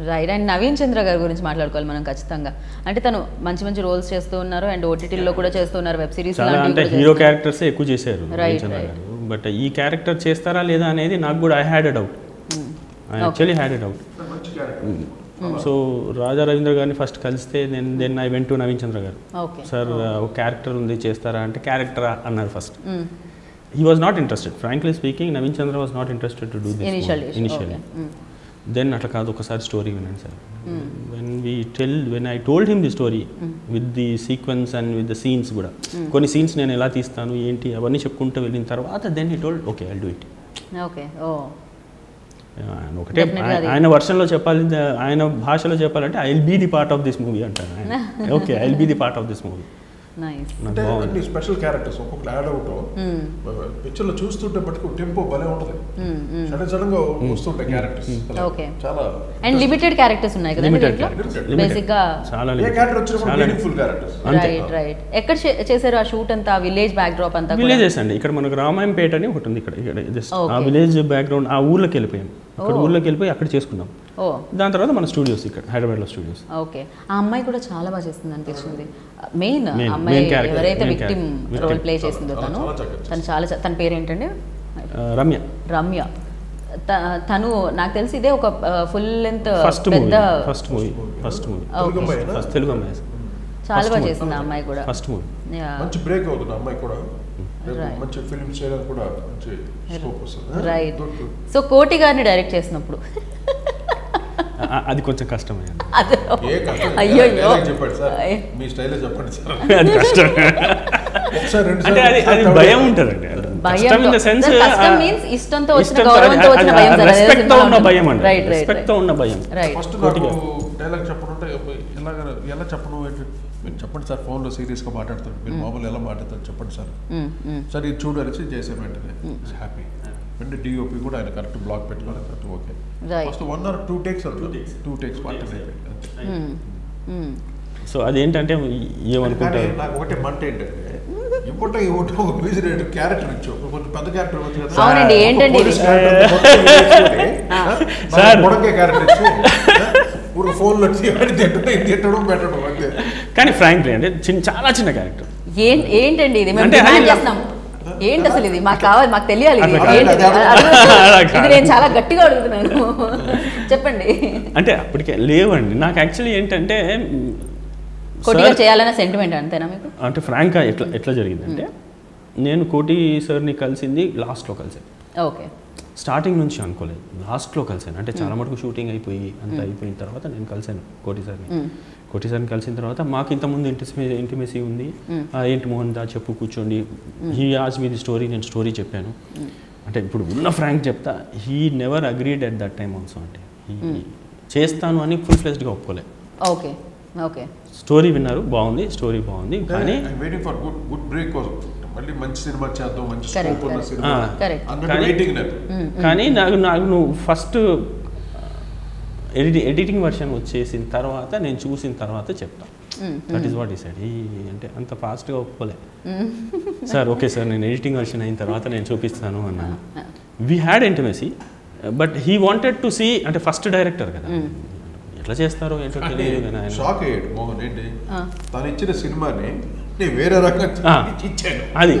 రైట్. అండ్ నవీన్ చంద్ర గారి గురించి మాట్లాడుకోవాలి మనం ఖచ్చితంగా. అంటే తను మంచి మంచి రోల్స్ చేస్తూ ఉన్నారు, అండ్ ఓటీటీలో కూడా చేస్తున్నారు, వెబ్ సిరీస్. అంటే హీరో క్యారెక్టర్స్ ఎక్కువ చేశారు నవీన్ చంద్ర గారు. బట్ ఈ క్యారెక్టర్ చేస్తారా లేదా అనేది నాకు కూడా I had a doubt. I actually had a doubt. So Raja Ravindra గారిని ఫస్ట్ కలిస్తే then I went to Naveen Chandra గారు. సార్ ఒక క్యారెక్టర్ ఉంది చేస్తారా అంటే, క్యారెక్టరా అన్నారు first. He was not interested. Frankly speaking, Naveen Chandra was not interested to do this initially. Then అట్లా కాదు, ఒకసారి స్టోరీ వినండి sir. When I told him the story with the sequence and with the scenes కూడా, కొన్ని scenes నేను ఎలా తీస్తాను ఏంటి అవన్నీ చెప్పుకుంటూ వెళ్ళిన తర్వాత then he told, okay, I'll do it. ఒకటే ఆయన వర్షన్లో చెప్పాలి, ఆయన భాషలో చెప్పాలంటే I will be the part of this movie అంటారు ఆయన. Okay, I will be the part of this movie. అంటే అన్ని స్పెషల్ క్యారెక్టర్స్ ఒక్కొక్కటి యాడ్ అవుతాం. పిక్చర్లో చూస్తుంటే బట్టి టెంపో భలే ఉంటుంది, సడన్ గా వస్తుంటాయి క్యారెక్టర్స్. చాలా అండ్ లిమిటెడ్ క్యారెక్టర్స్ ఉన్నాయి కదా బేసిక్ గా, చాలా క్యారెక్టర్ వచ్చినప్పుడు మీనింగ్ఫుల్ క్యారెక్టర్స్. రైట్. ఎక్కడ చేశారు ఆ షూట్ అంతా? విలేజ్ బ్యాక్ డ్రాప్ అంతా? విలేజెస్ అండి. ఇక్కడ మనకు రామాయంపేట అని ఒకటి ఉంది, ఇక్కడ ఆ విలేజ్ బ్యాక్గ్రౌండ్, ఆ ఊర్లోకి వెళ్ళిపోయాం. ఇక్కడ ఊర్లోకి వెళ్ళిపోయి అక్కడ చేసుకున్నాం. దాని తర్వాత మన స్టూడియోస్ ఇక్కడ హైదరాబాద్లో స్టూడియోస్. ఓకే. ఆ అమ్మాయి కూడా చాలా బాగా చేస్తుంది అనిపించింది. మెయిన్ అమ్మాయి ఎవరైతే విక్టిమ్ రోల్ ప్లే చేసిందో తను చాలా, తన పేరు ఏంటండి? రమ్య. తను నాకు తెలిసి ఇదే ఒక ఫుల్ లెంత్ పెద్ద ఫస్ట్ మూవీ తెలుగు అమ్మాయి. చాలా బాగా చేసింది ఆ అమ్మాయి కూడా. ఫస్ట్ మూవీ మంచి బ్రేక్ అవుతుంది అమ్మాయి కూడా. మంచి ఫిల్మ్ చేయడానికి కూడా మంచి స్కోప్ వస్తుంది. రైట్. సో కోటి గారిని డైరెక్ట్ చేసినప్పుడు అది కొంచెం కష్టమైంది. అయ్యో చెప్పండి సార్, మీ స్టైల్లో చెప్పండి సార్. అది కష్టం, అంటే అది భయం ఉంటుందండి. కష్టం ఇన్ ద సెన్స్ ఇష్టంతో వచ్చిన గౌరవంతో వచ్చిన భయం, రెస్పెక్ట్ తో ఉన్న భయం అండి. రెస్పెక్ట్ తో ఉన్న భయం. ఫస్ట్ డైలాగ్ చెప్పనుంటే ఎలా చెప్పను, మీరు చెప్పండి సార్, ఫోన్లో సీరియస్గా మాట్లాడతారు, మీరు మామూలు ఎలా మాట్లాడతారు చెప్పండి సార్. సార్ ఇది చూడు అనేసి చేసాను వెంటనే. హ్యాపీ. వెంటనే డిఓపి కూడా ఆయన కరెక్ట్ బ్లాక్ పెట్టుకోవాలి, correct. Okay, first 1 or 2 takes so అదేంటంటే ఏమనుకుంటారు, నాకు ఒకటే మంట ఏంటంటే ఇప్పుడు ఒక మ్యూజిక్ డైరెక్టర్ క్యారెక్టర్ ఇచ్చు, కొంచెం పెద్ద క్యారెక్టర్ వచ్చు కదా. అవునండి, ఏంటండి సార్ బుడకే క్యారెక్టర్ ఇచ్చి ఊరు ఫోన్లో తిట్టడం పెట్టడం అంతే. కానీ ఫ్రాంక్లీ అంటే చాలా చిన్న క్యారెక్టర్. ఏంటండి ఇది మేము డిమాండ్ చేస్తున్నాం, ఏంటి అసలు ఇది మాకు కావాలి, మాకు తెలియాలి, ఇది నేను చాలా గట్టిగా అడుగుతున్నాను, చెప్పండి. అంటే అప్పటికే లేవండి నాకు. యాక్చువల్లీ ఏంటంటే కోటిగా చేయాలన్న సెంటిమెంట్ అంతేనా మీకు? అంటే ఫ్రాంక్గా ఎట్లా జరిగిందంటే, నేను కోటి సార్ని కలిసింది లాస్ట్లో కలిసాను. ఓకే. స్టార్టింగ్ నుంచి అనుకోలేదు, లాస్ట్లో కలిసాను. అంటే చాలా మటుకు షూటింగ్ అయిపోయి అంత అయిపోయిన తర్వాత నేను కలిసాను కోటి సార్ని కలిసిన తర్వాత మాకు ఇంతకుముందు ఇంటిమేసీ ఉంది, ఏంటి మోహన్ దా చెప్పు కూర్చోండి, he ask me the story, నేను స్టోరీ చెప్పాను. అంటే ఇప్పుడు ఉన్న ఫ్రాంక్ చెప్తా, he never agreed at that time also. అంటే చేస్తాను అని ఫుల్ ఫ్లెజ్డ్గా ఒప్పుకోలేదు. ఓకే ఓకే, స్టోరీ విన్నారు, బాగుంది, స్టోరీ బాగుంది, కానీ వెయిటింగ్ ఫర్ గుడ్ బ్రేక్ కోసం మళ్ళీ మంచి సినిమా చేద్దాం, మంచి Correct, స్కోప్ ఉన్న correct. Cinema Correct. అన్నట్టు వెయిటింగ్ లేదు. కానీ నాకు నువ్వు ఫస్ట్ ఎడిటింగ్ వర్షన్ వచ్చేసిన తర్వాత నేను చూసిన తర్వాత చెప్తా. దట్ ఈస్ వాట్ ఈ సైడ్. అంటే అంత ఫాస్ట్గా ఒప్పుకోలే. సార్ ఓకే సార్, నేను ఎడిటింగ్ వర్షన్ అయిన తర్వాత నేను చూపిస్తాను అన్నాను. We had intimacy, but he wanted to see. అంటే ఫస్ట్ డైరెక్టర్ కదా, ఎట్లా చేస్తారో ఏంటో తెలియదు. కానీ ఆయన షాక్ అయ్యాడు మోహన్. ఏంటి తను ఇచ్చిన సినిమాని నేను వేరే రకంగా ఇచ్చాను. అది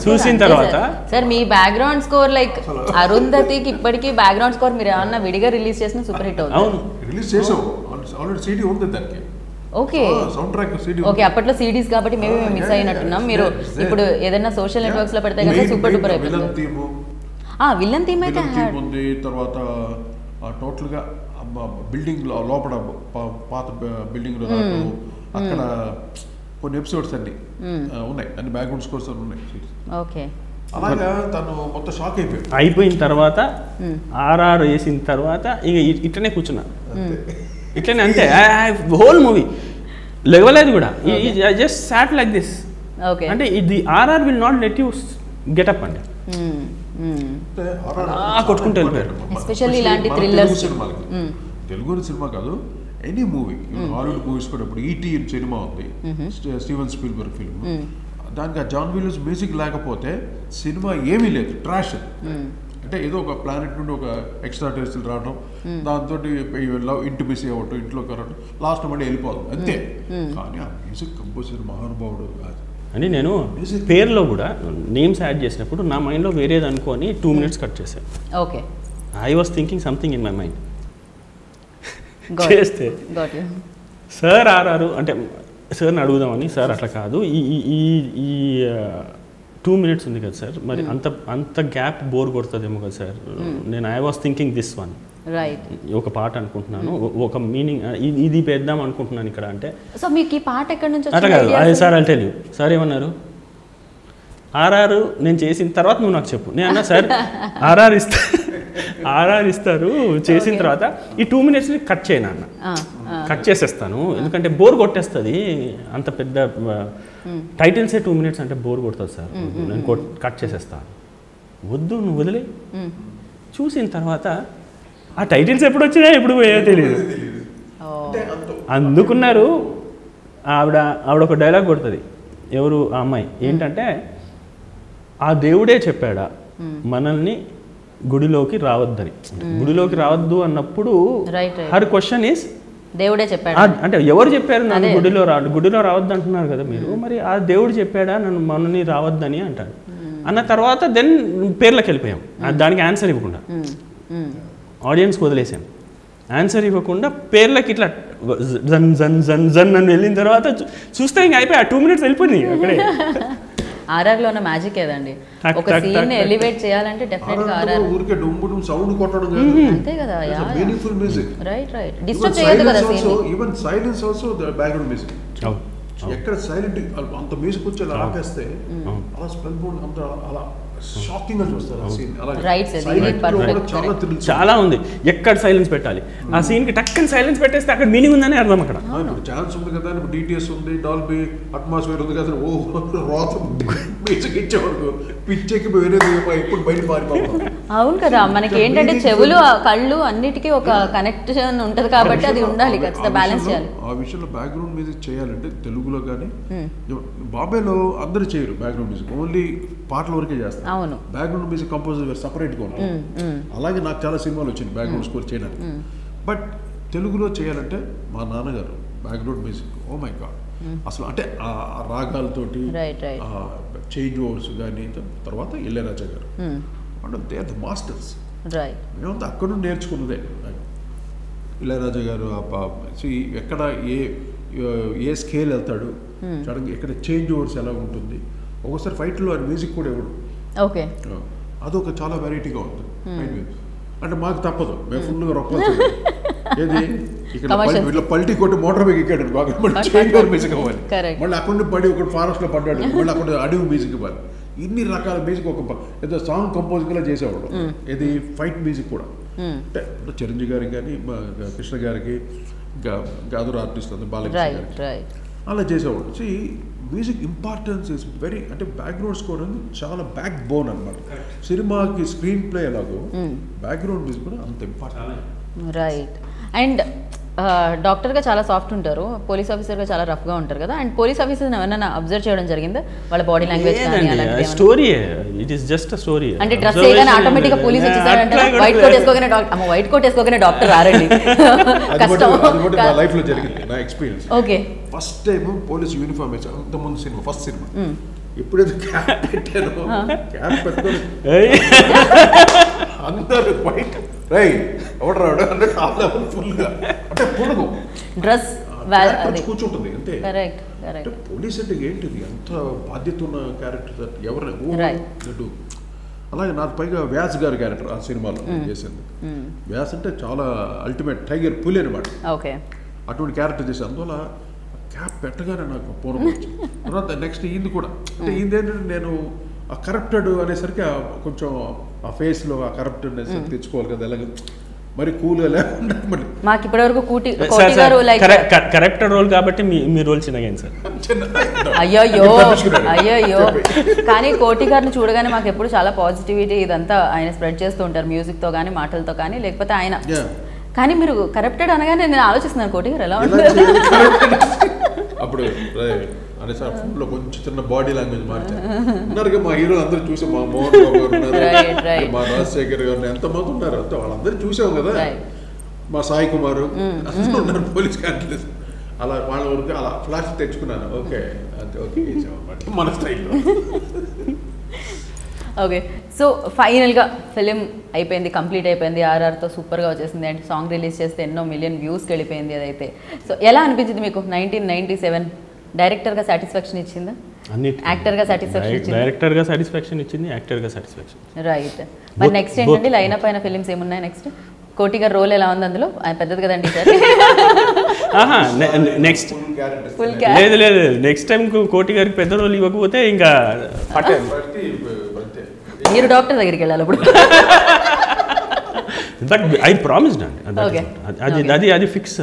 చూసిన తర్వాత సార్ మీ బ్యాక్గ్రౌండ్ స్కోర్ లైక్ అరుంధతికి ఇప్పటికీ బ్యాక్గ్రౌండ్ స్కోర్ మీరు ఏమన్నా విడిగా రిలీజ్ చేసిన సూపర్ హిట్ అవుతుంది. అవును, రిలీజ్ చేసాం ఆల్రెడీ, సీడీ ఉంది దానికి. Okay sound track CD. Okay, అప్పట్లో సీడీస్ కాబట్టి మేము మిస్ అయినట్టున్నాం. మీరు ఇప్పుడు ఏదైనా సోషల్ నెట్వర్క్స్ లో పెడితే కనుక సూపర్ డూపర్ అయిపోయింది. విలన్ థీమ్ అయితే ఉంది. తర్వాత టోటల్ గా బిల్డింగ్ లోపల పాత బిల్డింగ్ లో అక్కడ కొన్ని ఎపిసోడ్స్ అన్ని ఉన్నాయి, అన్ని బ్యాక్గ్రౌండ్ స్కోర్స్ అన్ని ఉన్నాయి. ఓకే, అలాగా తను మొత్తం షాక్ అయిపోయిన తర్వాత ఆర్ఆర్ వేసిన తర్వాత ఇక ఇట్లనే కూర్చున్నా, ఇట్లనే అంతే. హోల్ మూవీ లేవలేదు కూడా, జస్ట్ సాట్ లైక్ దిస్. అంటే ఇది RR will not let you get up అండి, కొట్టుకుంటూ వెళ్ళిపోయారు. ఎస్పెషల్లీ ఇలాంటి థ్రిల్లర్స్ సినిమాలకి, తెలుగు సినిమా కాదు, ఎనీ మూవీ, హాలీవుడ్ మూవీస్ కూడా. ఇప్పుడు ఈటీ సినిమా ఉంది, స్టీవెన్ స్పీల్బర్గ్ ఫిల్మ్. దానికి ఆ జాన్ విలియమ్స్ మ్యూజిక్ లేకపోతే సినిమా ఏమీ లేదు, ట్రాష్. అంటే ఏదో ఒక ప్లానెట్ నుండి ఒక ఎక్స్ట్రా టెరిస్టల్ రావడం, దాంతో లవ్ ఇంటిమసీ అవ్వటం, ఇంట్లోకి రావడం, లాస్ట్ మళ్ళీ వెళ్ళిపోవడం అంతే. కానీ ఆ మ్యూజిక్ కంపోజర్ మహానుభావుడు. అని నేను పేరులో కూడా నేమ్స్ యాడ్ చేసినప్పుడు నా మైండ్లో వేరేది అనుకొని 2 minutes కట్ చేశాను. Okay, I was thinking something in my mind. చేస్తే సార్ ఆర్ఆర్ అంటే సార్ని అడుగుదామని, సార్ అట్లా కాదు, ఈ 2 minutes ఉంది కదా సార్, మరి అంత గ్యాప్ బోర్ కొడుతుందేమో కదా సార్. నేను I was thinking this one, right, ఒక పాట అనుకుంటున్నాను, ఒక మీనింగ్ ఇది పెద్దాం అనుకుంటున్నాను ఇక్కడ. అంటే సో మీకు ఈ పాట ఎక్కడి నుంచి అట్లా కాదు, అదే సార్ అంటే సార్ ఏమన్నారు, ఆర్ఆర్ నేను చేసిన తర్వాత నువ్వు నాకు చెప్పు. నేను అన్నా సార్ ఆర్ఆర్ ఇస్తారు చేసిన తర్వాత ఈ 2 minutesని కట్ చేయను అన్న, కట్ చేసేస్తాను, ఎందుకంటే బోర్ కొట్టేస్తుంది. అంత పెద్ద టైటిల్సే 2 minutes అంటే బోర్ కొడుతుంది సార్, నేను కట్ చేసేస్తాను. వద్దు, నువ్వు వదిలే. చూసిన తర్వాత ఆ టైటిల్స్ ఎప్పుడు వచ్చినా ఎప్పుడు పోయో తెలియదు. అందుకున్నారు. ఆవిడ ఒక డైలాగ్ కొడుతుంది, ఎవరు ఆ అమ్మాయి, ఏంటంటే ఆ దేవుడే చెప్పాడా మనల్ని గుడిలోకి రావద్దని. గుడిలోకి రావద్దు అన్నప్పుడు హర్ క్వశ్చన్ ఈస్ దేవుడే చెప్పాడు అంటే ఎవరు చెప్పారు నన్ను గుడిలో రావద్దు అంటున్నారు కదా మీరు, మరి ఆ దేవుడు చెప్పాడా నన్ను మనల్ని రావద్దని అంటాడు. అన్న తర్వాత దెన్ పేర్లకు వెళ్ళిపోయాం, దానికి ఆన్సర్ ఇవ్వకుండా ఆడియన్స్కి వదిలేసాను. ఆన్సర్ ఇవ్వకుండా పేర్లకి ఇట్లా జన్ జన్ జన్ జన్ అని వెళ్ళిన తర్వాత చూస్తే ఇంకా అయిపోయి ఆ 2 minutes వెళ్ళిపోయింది అక్కడే. ఆర్ఆర్లో ఉన్న మ్యాజిక్ ఏదండి, ఒక సీన్ ఎలివేట్ చేయాలంటే డెఫినెట్ గా ఆర్ఆర్ ఊరికే డుంబుడుం సౌండ్ కొట్టడం కాదు, అంతే కదా, మీనింగ్ఫుల్ మ్యూజిక్. రైట్, డిస్టర్బ్ చేయదు కదా scene. Even silence also the background music. ఎక్కడ సైలెంట్ అంత మ్యూజిక్ వచ్చి అలా ఆపేస్తే అలా స్పెల్ బోర్డ్ అంత అలా షాకింగ్ గా చూస్తారు ఆ సీన్. చాలా ఉంది, ఎక్కడ సైలెన్స్ పెట్టాలి, ఆ సీన్ కి టక్కని సైలెన్స్ పెట్టేస్తే అక్కడ మీనింగ్ ఉందని అర్థం. అక్కడ ఛాన్స్ ఉంది కదా, డిటిఎస్ ఉంది, డాల్బీ అట్మాస్ఫియర్ ఉంది కదా, ఓ రోత మ్యూజిక్ ఇచ్చే వరకు పిచ్చెక్కి వేరేది ఇప్పుడు బయట పారిపోతాం. అవును కదా, మనకి ఏంటంటే చెవులు కళ్ళు అన్నిటికీ ఒక కనెక్షన్ ఉంటది కాబట్టి అది ఉండాలి, ఖచ్చితంగా బ్యాలెన్స్ చేయాలి. ఆ విషయంలో బ్యాక్గ్రౌండ్ మ్యూజిక్ చేయాలంటే తెలుగులో కానీ బాంబేలో అందరూ చేయరు బ్యాక్గ్రౌండ్ మ్యూజిక్, ఓన్లీ పాటల వరకే చేస్తారు. అవును, బ్యాక్గ్రౌండ్ మ్యూజిక్ కంపోజర్ సపరేట్గా ఉంటారు. అలాగే నాకు చాలా సినిమాలు వచ్చింది బ్యాక్గ్రౌండ్ స్కోర్ చేయడానికి. బట్ తెలుగులో చేయాలంటే మా నాన్నగారు background music, oh my god, అసలు అంటే ఆ రాగాలతోటి చేంజ్ ఓవర్స్ కానీ, తర్వాత ఇళయరాజా గారు అంటే దే ఆర్ ద మాస్టర్స్. మేమంతా అక్కడ నుండి నేర్చుకున్నదే. ఇళయరాజా గారు ఎక్కడ ఏ స్కేల్ వెళ్తాడు, ఎక్కడ చేంజ్ ఓవర్స్ ఎలా ఉంటుంది, ఒకసారి ఫైట్లో ఆ మ్యూజిక్ కూడా ఇవ్వడు. ఓకే, అదొక చాలా వెరైటీగా ఉంటుంది అంటే మాకు తప్పదు మేము ఫుల్గా రొక్కలు ఏది ఇక్కడ పల్టీ కొట్టి మోటార్ బైక్ ఎక్కాడు బాగా మళ్ళీ చేంజ్ ఓవర్ మ్యూజిక్ అవ్వాలి మళ్ళీ అక్కడ నుండి పడి ఒకటి ఫారెస్ట్లో పడ్డాడు మళ్ళీ అక్కడ అడవి మ్యూజిక్ ఇవ్వాలి ఇన్ని రకాల మ్యూజిక్ ఒక ఏదో సాంగ్ కంపోజింగ్లా చేసేవాడు ఇది ఫైట్ మ్యూజిక్ కూడా అంటే చిరంజీవి గారికి కానీ కృష్ణ గారికి ఇంకా అదర్ ఆర్టిస్ట్ అంతా బాలకృష్ణ గారికి అలా చేసేవాడు so music importance is very అంటే బ్యాక్గ్రౌండ్ స్కోర్ అనేది చాలా బ్యాక్ బోన్ అనమాట సినిమాకి స్క్రీన్ ప్లే ఎలాగో బ్యాక్గ్రౌండ్ మ్యూజిక్ కూడా అంత ఇంపార్టెంట్ రైట్ అండ్ డాక్టర్గా చాలా సాఫ్ట్ ఉంటారు పోలీస్ ఆఫీసర్గా చాలా రఫ్గా ఉంటారు కదా అండ్ పోలీస్ ఆఫీసర్ని ఎవరైనా అబ్జర్వ్ చేయడం జరిగిందా వాళ్ళ body language story it is just story అంటే డ్రెస్ వేయగానే ఆటోమేటిక్గా పోలీస్ వచ్చేసారంటే వైట్ కోట్ వేసుకోగానే డాక్టర్ వైట్ కోట్ వేసుకోగానే డాక్టర్ రారండి కష్టం నా లైఫ్లో జరిగింది నా experience okay first time police uniform వేసాను అంతకుముందు సినిమా ఫస్ట్ సినిమా ఎప్పుడైతే క్యాప్ పెట్టాను క్యాప్ పెట్టుకొని అందరు వైట్ రై ఎవడు రావడం అంటే టాప్ లెవెల్ ఫుల్గా అంటే పొడుగు డ్రెస్ కూర్చుంటుంది అంతే అంటే పోలీస్ అంటే ఏంటిది అంత బాధ్యత ఉన్న క్యారెక్టర్ ఎవరు అలాగే నాకు పైగా వ్యాస్ గారి క్యారెక్టర్ ఆ సినిమాలో చేసింది వ్యాస్ అంటే చాలా అల్టిమేట్ టైగర్ పులి అనమాట అటువంటి క్యారెక్టర్ చేసి అందువల్ల క్యాప్ పెట్టగానే నాకు పూర్వం వచ్చింది తర్వాత నెక్స్ట్ ఈయన కూడా అంటే ఈయన ఏంటంటే నేను ఆ కరప్టెడ్ అనేసరికి కొంచెం ఆ ఫేస్లో ఆ కరప్టెడ్నెస్ తెచ్చుకోవాలి కదా ఎలాగ మరి కూల్గా లేకుండా మళ్ళీ మాకు ఇప్పటివరకు కరెక్టర్ రోల్ కాబట్టి మీ రోల్ చిన్నగా సార్ అయ్యో కానీ కోటి గారిని చూడగానే మాకు ఎప్పుడు చాలా పాజిటివిటీ ఇదంతా ఆయన స్ప్రెడ్ చేస్తూ ఉంటారు మ్యూజిక్తో కానీ మాటలతో కానీ లేకపోతే ఆయన కానీ మీరు కరప్టెడ్ అనగానే నేను ఆలోచిస్తున్నాను కోటి గారు ఎలా ఉంటుంది అప్పుడు అనే సార్ ఫుల్లో కొంచెం చిన్న బాడీ లాంగ్వేజ్ మార్చారు ఉన్నారుగా మా హీరో అందరూ చూసాం మా మోహన్ బాబు గారు ఉన్నారు మా రాజశేఖర్ గారు ఎంతమంది ఉన్నారు అంతే వాళ్ళందరూ చూసాం కదా మా సాయి కుమారు అందరూ ఉన్నారు పోలీస్ క్యారెక్టర్స్ అలా వాళ్ళ వరకు అలా ఫ్లాష్ తెచ్చుకున్నాను ఓకే అంతే ఓకే చేసామన్నమాట మన స్టైల్లో ఓకే సో ఫైనల్గా ఫిలిం అయిపోయింది కంప్లీట్ అయిపోయింది ఆర్ఆర్తో సూపర్గా వచ్చేసింది అండ్ సాంగ్ రిలీజ్ చేస్తే ఎన్నో మిలియన్ వ్యూస్కి వెళ్ళిపోయింది అదైతే సో ఎలా అనిపించింది మీకు 1997 డైరెక్టర్గా సాటిస్ఫాక్షన్ ఇచ్చిందా యాక్టర్గా సాటిస్ఫాక్షన్ ఇచ్చింది డైరెక్టర్గా సాటిస్ఫాక్షన్ ఇచ్చింది యాక్టర్గా సాటిస్ఫాక్షన్ రైట్ మరి నెక్స్ట్ ఏంటంటే లైనప్ అయిన ఫిలిమ్స్ ఏమున్నాయి నెక్స్ట్ కోటి గారి రోల్ ఎలా ఉంది అందులో పెద్దది కదండి సార్ నెక్స్ట్ లేదు నెక్స్ట్ టైం కోటి గారికి పెద్ద రోల్ ఇవ్వకపోతే ఇంకా మీరు డాక్టర్ దగ్గరికి వెళ్ళాలి ఇప్పుడు ఐ ప్రామిస్డ్ అండి అది ఫిక్స్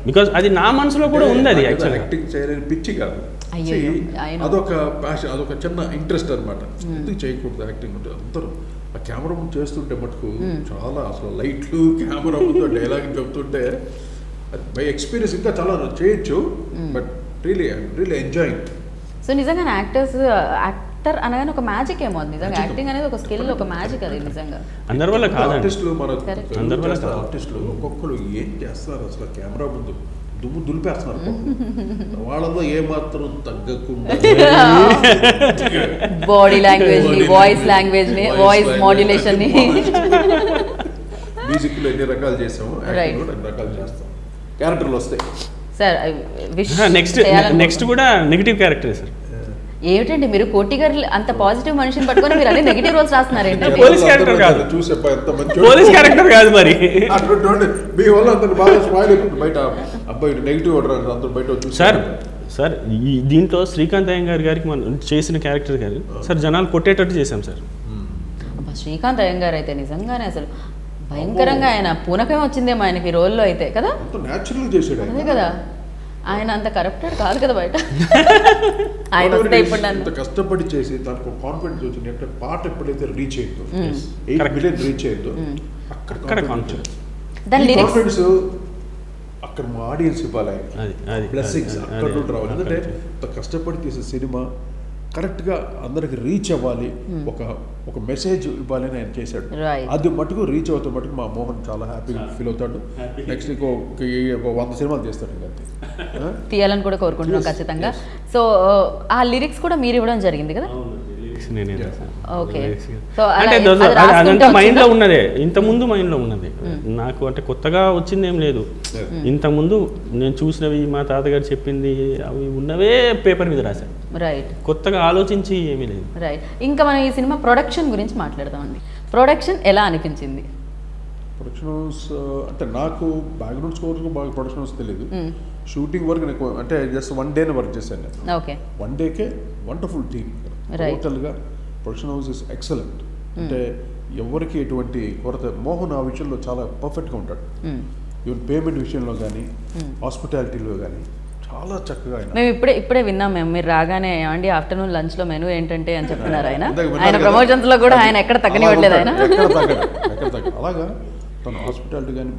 బికాజ్ అది నా మనసులో కూడా ఉంది అది యాక్టింగ్ చేయలేని పిచ్చి కాదు అదొక ప్యాషన్ అదొక చిన్న ఇంట్రెస్ట్ అనమాట ఎందుకు చేయకూడదు యాక్టింగ్ అంటే అందరూ ఆ కెమెరా ముందు చేస్తుంటే మటుకు చాలా అసలు లైట్లు కెమెరా ముందు డైలాగ్ చెప్తుంటే బై ఎక్స్పీరియన్స్ ఇంకా చాలా చేయొచ్చు బట్ రియలీ ఎంజాయింగ్ సో నిజంగా యాక్టర్ అనగానే ఒక మ్యాజిక్ ఏమో నిజంగా యాక్టింగ్ అనేది ఒక స్కిల్ ఒక మ్యాజిక్ అది నిజంగా అందరి వల్ల కాదు ఆర్టిస్టులు ఒక్కొక్కరు ఏం చేస్తారు అసలు కెమెరా ముందు దుమ్ము దులిపేస్తున్నారు వాళ్ళలో ఏమాత్రం తగ్గకుండా body language voice modulation music లో ఎన్ని రకాలు చేసాము యాక్టింగ్ కూడా ఎన్ని రకాలు చేస్తాం క్యారెక్టర్లు వస్తాయి సార్ నెక్స్ట్ కూడా నెగిటివ్ క్యారెక్టర్ సార్ ఏమిటండి మీరు కోటి గారు అంత పాజిటివ్ మనిషిని పట్టుకొని మీరు అన్ని నెగిటివ్ రోల్స్ రాస్తున్నారండి పోలీస్ క్యారెక్టర్ కాదు పోలీస్ క్యారెక్టర్ కాదు మరి మీ వల్ల అంత బాగా స్పాయిల్ అయిపోతుంది బయట అబ్బాయి నెగిటివ్ అందరూ బయట సార్ దీంట్లో శ్రీకాంత్ అయ్యంగార్ గారికి మనం చేసిన క్యారెక్టర్ గారు సార్ జనాలు కొట్టేటట్టు చేశాం సార్ శ్రీకాంత్ అయ్యంగార్ అయితే నిజంగానే అసలు భయంకరంగా ఆయన పూనకం వచ్చిందేమో ఆయనకి రోల్లో అయితే కదా అదే కదా ఆయన అంత కరప్టెడ్ కాదు కదా బయట ఆయన అంత కష్టపడి చేసి దానికి కాన్ఫిడెన్స్ వచ్చింది అంటే పాట ఎప్పుడైతే రీచ్ అయిందో 8 మిలియన్ రీచ్ అయిందో అక్కడ కాన్ఫిడెన్స్ అక్కడ మా ఆడియన్స్ ఇవ్వాలి బ్లెస్సింగ్స్ అక్కడ నుండి రావాలి ఎందుకంటే అంత కష్టపడి తీసే సినిమా కరెక్ట్గా అందరికి రీచ్ అవ్వాలి ఒక మెసేజ్ ఇవ్వాలి అని ఆయన చేశాడు అది మటుకు రీచ్ అవుతా మటుకు మా మోహన్ చాలా హ్యాపీగా ఫీల్ అవుతాడు నెక్స్ట్ ఇంకో 100 సినిమాలు చేస్తాడు ఇంకంతే తీయాలని కూడా కోరుకుంటున్నాం ఖచ్చితంగా సో ఆ లిరిక్స్ కూడా మీరు ఇవ్వడం జరిగింది కదా లిరిక్స్ నేనే రాశాను. Okay. Lyrics. So, అంటే అలా- అది రాసుకుంటూ అదంతా మైండ్లో వచ్చిందా? ఉన్నదే, ఇంతకుముందు మైండ్లో ఉన్నది నాకు. అంటే కొత్తగా వచ్చింది ఏం లేదు. ఇంతకుముందు నేను చూసినవి, మా తాతగారు చెప్పింది అవి ఉన్నవే పేపర్ మీద రాశాను. రైట్, కొత్తగా ఆలోచించి ఏమీ లేదు. రైట్. ఇంకా మనం ఈ సినిమా ప్రొడక్షన్ గురించి మాట్లాడదామండి. ప్రొడక్షన్ ఎలా అనిపించింది? ప్రొడక్షన్ హౌస్ అంటే నాకు బ్యాక్గ్రౌండ్ స్కోర్ బాగా ప్రొడక్షన్ హౌస్ తెలియదు. షూటింగ్ వర్క్ నాకు అంటే జస్ట్ 1 డేనే వర్క్ చేశాను నేను. Okay. 1 decay wonderful team. Right. టోటల్గా ప్రొడక్షన్ హౌస్ ఇస్ ఎక్సలెంట్. అంటే ఎవరికి ఎటువంటి కొరత, మోహన్ ఆ విషయంలో చాలా పర్ఫెక్ట్గా ఉంటాడు. ఈవెన్ పేమెంట్ విషయంలో కానీ హాస్పిటాలిటీలో కానీ చాలా చక్కగా ఆయన. మేము ఇప్పుడే విన్నాం. మీరు రాగానే ఏమండి ఆఫ్టర్నూన్ లంచ్లో మెనూ ఏంటంటే అని చెప్తున్నారు ఆయన. ఇందాక విన్నాను ఆయన కదా. ప్రమోషన్స్లో కూడా ఆయన ఎక్కడ తగ్గనివ్వట్లేదు ఆయన. ఎక్కడ తగ్గడు. అలాగా తన హాస్పిటాలిటీ కానీ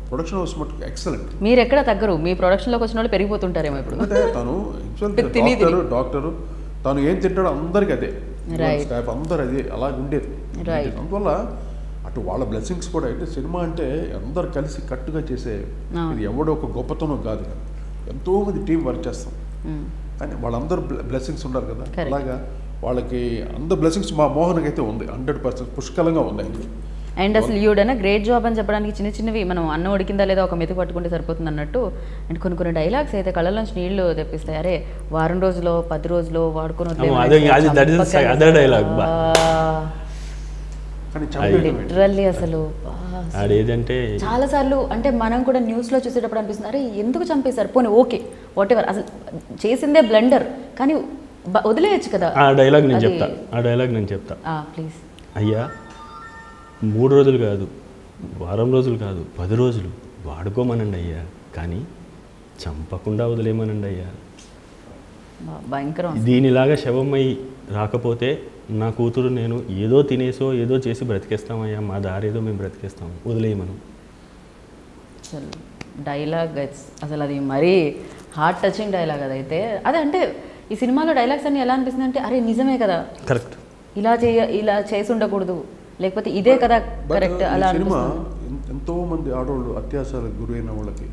ప్రొడక్షన్ హౌస్ మటుకు ఎక్సలెంట్. మీరు ఎక్కడ తగ్గరు, మీ ప్రొడక్షన్లోకి వచ్చిన వాళ్ళు పెరిగిపోతుంటారేమో ఇప్పుడు. అంటే తను డాక్టరు తను ఏం తింటాడో అందరికి అదే, స్టాఫ్ అందరు అదే అలాగే ఉండేది. అందువల్ల అటు వాళ్ళ బ్లెస్సింగ్స్ కూడా అయితే సినిమా అంటే అందరు కలిసి కట్టుగా చేసే, ఇది ఎవడో ఒక గొప్పతనం కాదు, ఎంతో మంది టీం వర్క్ చేస్తాం కానీ వాళ్ళందరూ బ్లెస్సింగ్స్ ఉండాలి కదా. అలాగా వాళ్ళకి అందరు బ్లెస్సింగ్స్ మా మోహన్కి అయితే ఉంది, 100% పుష్కలంగా ఉన్నాయి. అండ్ అసలు యూడైనా గ్రేట్ జాబ్ అని చెప్పడానికి చిన్నవి మనం అన్నం ఉడికిందా లేదా ఒక మెతుకు పట్టుకుంటే సరిపోతుంది అన్నట్టు. అండ్ కొన్ని డైలాగ్స్ అయితే కళ్ళలోంచి నీళ్లు తెప్పిస్తాయి. అరే వారం రోజులో 10 రోజులో వాడుకుని లిటరల్లీ అసలు చాలా సార్లు అంటే మనం కూడా న్యూస్లో చూసేటప్పుడు అనిపిస్తుంది, అరే ఎందుకు చంపేశారు, పోనీ ఓకే వాట్ ఎవర్, అసలు చేసిందే బ్లండర్ కానీ వదిలేయచ్చు కదా. ఆ డైలాగ్ నేను చెప్తా ప్లీజ్. అయ్యా 3 రోజులు కాదు, వారం రోజులు కాదు, 10 రోజులు వాడుకోమనండి అయ్యా, కానీ చంపకుండా వదిలేమనండి అయ్యా. భయంకరం. దీనిలాగా శవమై రాకపోతే నా కూతురు నేను ఏదో తినేసో ఏదో చేసి బ్రతికేస్తామయ్యా, మా దారేదో మేము బ్రతికేస్తాము, వదిలేయమను. అసలు డైలాగ్ అసలు అది మరీ హార్ట్ టచింగ్ డైలాగ్ అదైతే. అదే అంటే ఈ సినిమాలో డైలాగ్స్ అన్ని ఎలా అనిపిస్తుంది అంటే అరే నిజమే కదా, కరెక్ట్, ఇలా చేసి ఉండకూడదు, లేకపోతే ఇదే కదా కరెక్ట్. అలా సినిమా ఎంతో మంది ఆడవాళ్ళు అత్యాచారాలకు గురైన వాళ్ళకి,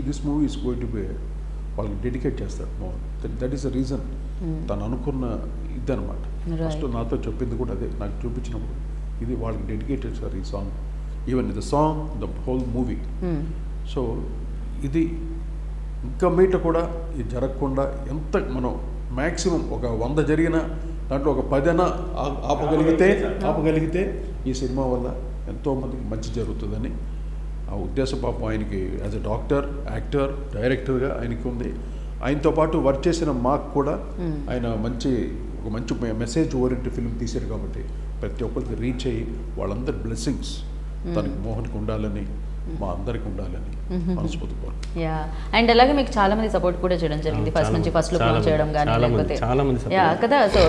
this movie is going to be వాళ్ళకి డెడికేట్ చేస్తాడు Mohan. That is the reason తను అనుకున్న ఇదనమాట. ఫస్ట్ నాతో చెప్పింది కూడా అదే, నాకు చూపించినప్పుడు ఇది వాళ్ళకి డెడికేట్ చేస్తారు ఈ song, even the song the whole movie. So ఇది ఇంకా మీట కూడా ఇది జరగకుండా ఎంత మనం మ్యాక్సిమం ఒక 100 జరిగిన దాంట్లో ఒక 10 ఆపగలిగితే ఈ సినిమా వల్ల ఎంతోమందికి మంచి జరుగుతుందని ఆ ఉద్దేశం పాపం ఆయనకి యాజ్ ఎ డాక్టర్, యాక్టర్, డైరెక్టర్గా ఆయనకి ఉంది. ఆయనతో పాటు వర్క్ చేసిన మాకు కూడా ఆయన ఒక మంచి మెసేజ్ ఓరియంటెడ్ ఫిల్మ్ తీశారు కాబట్టి ప్రతి ఒక్కరికి రీచ్ అయ్యి వాళ్ళందరి బ్లెస్సింగ్స్ తనకి మోహన్కి ఉండాలని, మా అందరికి ఉండాలని మనస్ఫూర్తి కోరు. యా అండ్ అలాగే మీకు చాలా మంది సపోర్ట్ కూడా చేయడం జరిగింది ఫస్ట్ లుక్ లాంచ్ చేయడం కానీ, లేకపోతే యా కదా. సో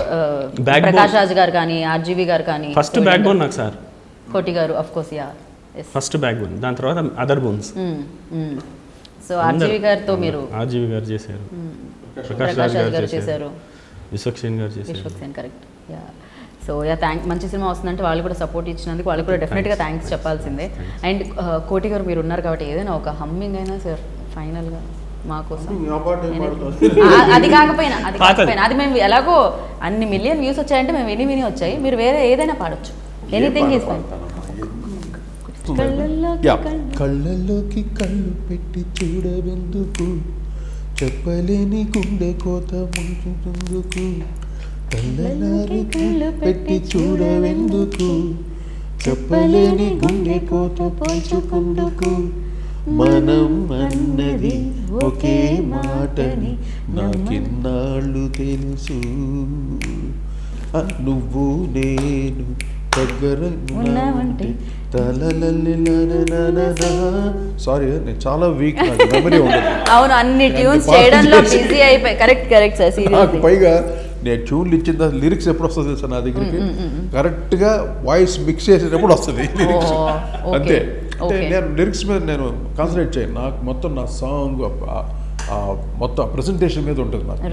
ప్రకాష్ రాజ్ గారు కానీ, ఆర్జీవి గారు కానీ, ఫస్ట్ బ్యాక్ బోన్ నాకు సార్ కోటి గారు of course. Yeah first back bone, దాని తర్వాత అదర్ బోన్స్. సో ఆర్జీవి గారితో మీరు ఆర్జీవి గారు చేశారు, ప్రకాష్ రాజ్ గారు చేశారు, విశ్వక్సేన్ గారు చేశారు. Vishwaksen correct. Yeah so yeah మంచి సినిమా వస్తుందంటే వాళ్ళు కూడా సపోర్ట్ ఇచ్చినందుకు వాళ్ళు కూడా డెఫినెట్గా థ్యాంక్స్ చెప్పాల్సిందే. అండ్ కోటి గారు మీరు ఉన్నారు కాబట్టి ఏదైనా ఒక హమ్మింగ్ అయినా సార్ ఫైనల్గా మా కోసం. అది కాకపోయినా అది మేము ఎలాగో అన్ని మిలియన్ వ్యూస్ వచ్చాయంటే మేము విని వచ్చాయి, మీరు వేరే ఏదైనా పాడొచ్చు, ఎనీథింగ్ ఈజ్ ఫైన్. కళ్ళల్లోకి కళ్ళు పెట్టి చూడవెందుకు, చెప్పలేని గుండె కోత ముంచుతుందుకు, కళ్ళల్లోకి కళ్ళు పెట్టి చూడవెందుకు, చెప్పలేని గుండె కోత పోల్చుకుందుకు, మనం అన్నది ఒకే మాటని నాకిన్నాళ్ళు తెలుసు, నువ్వు నేను దగ్గర ఉన్నావంటే సారీ నేను చాలా వీక్, మెమరీ ఉండదు. అవును అన్ని ట్యూన్స్ చేయడంలో బిజీ అయిపోయి. Correct sir, seriously. పైగా నేను ట్యూన్లు ఇచ్చిన లిరిక్స్ ఎప్పుడు వస్తుంది తెలుసా నా దగ్గరికి, కరెక్ట్గా వాయిస్ మిక్స్ చేసేటప్పుడు వస్తుంది లిరిక్స్. అంతే, అంటే నేను లిరిక్స్ మీద నేను కాన్సన్ట్రేట్ చేయను, నాకు మొత్తం నా సాంగ్ మొత్తం ప్రెజెంటేషన్ మీద ఉంటుంది నాకు.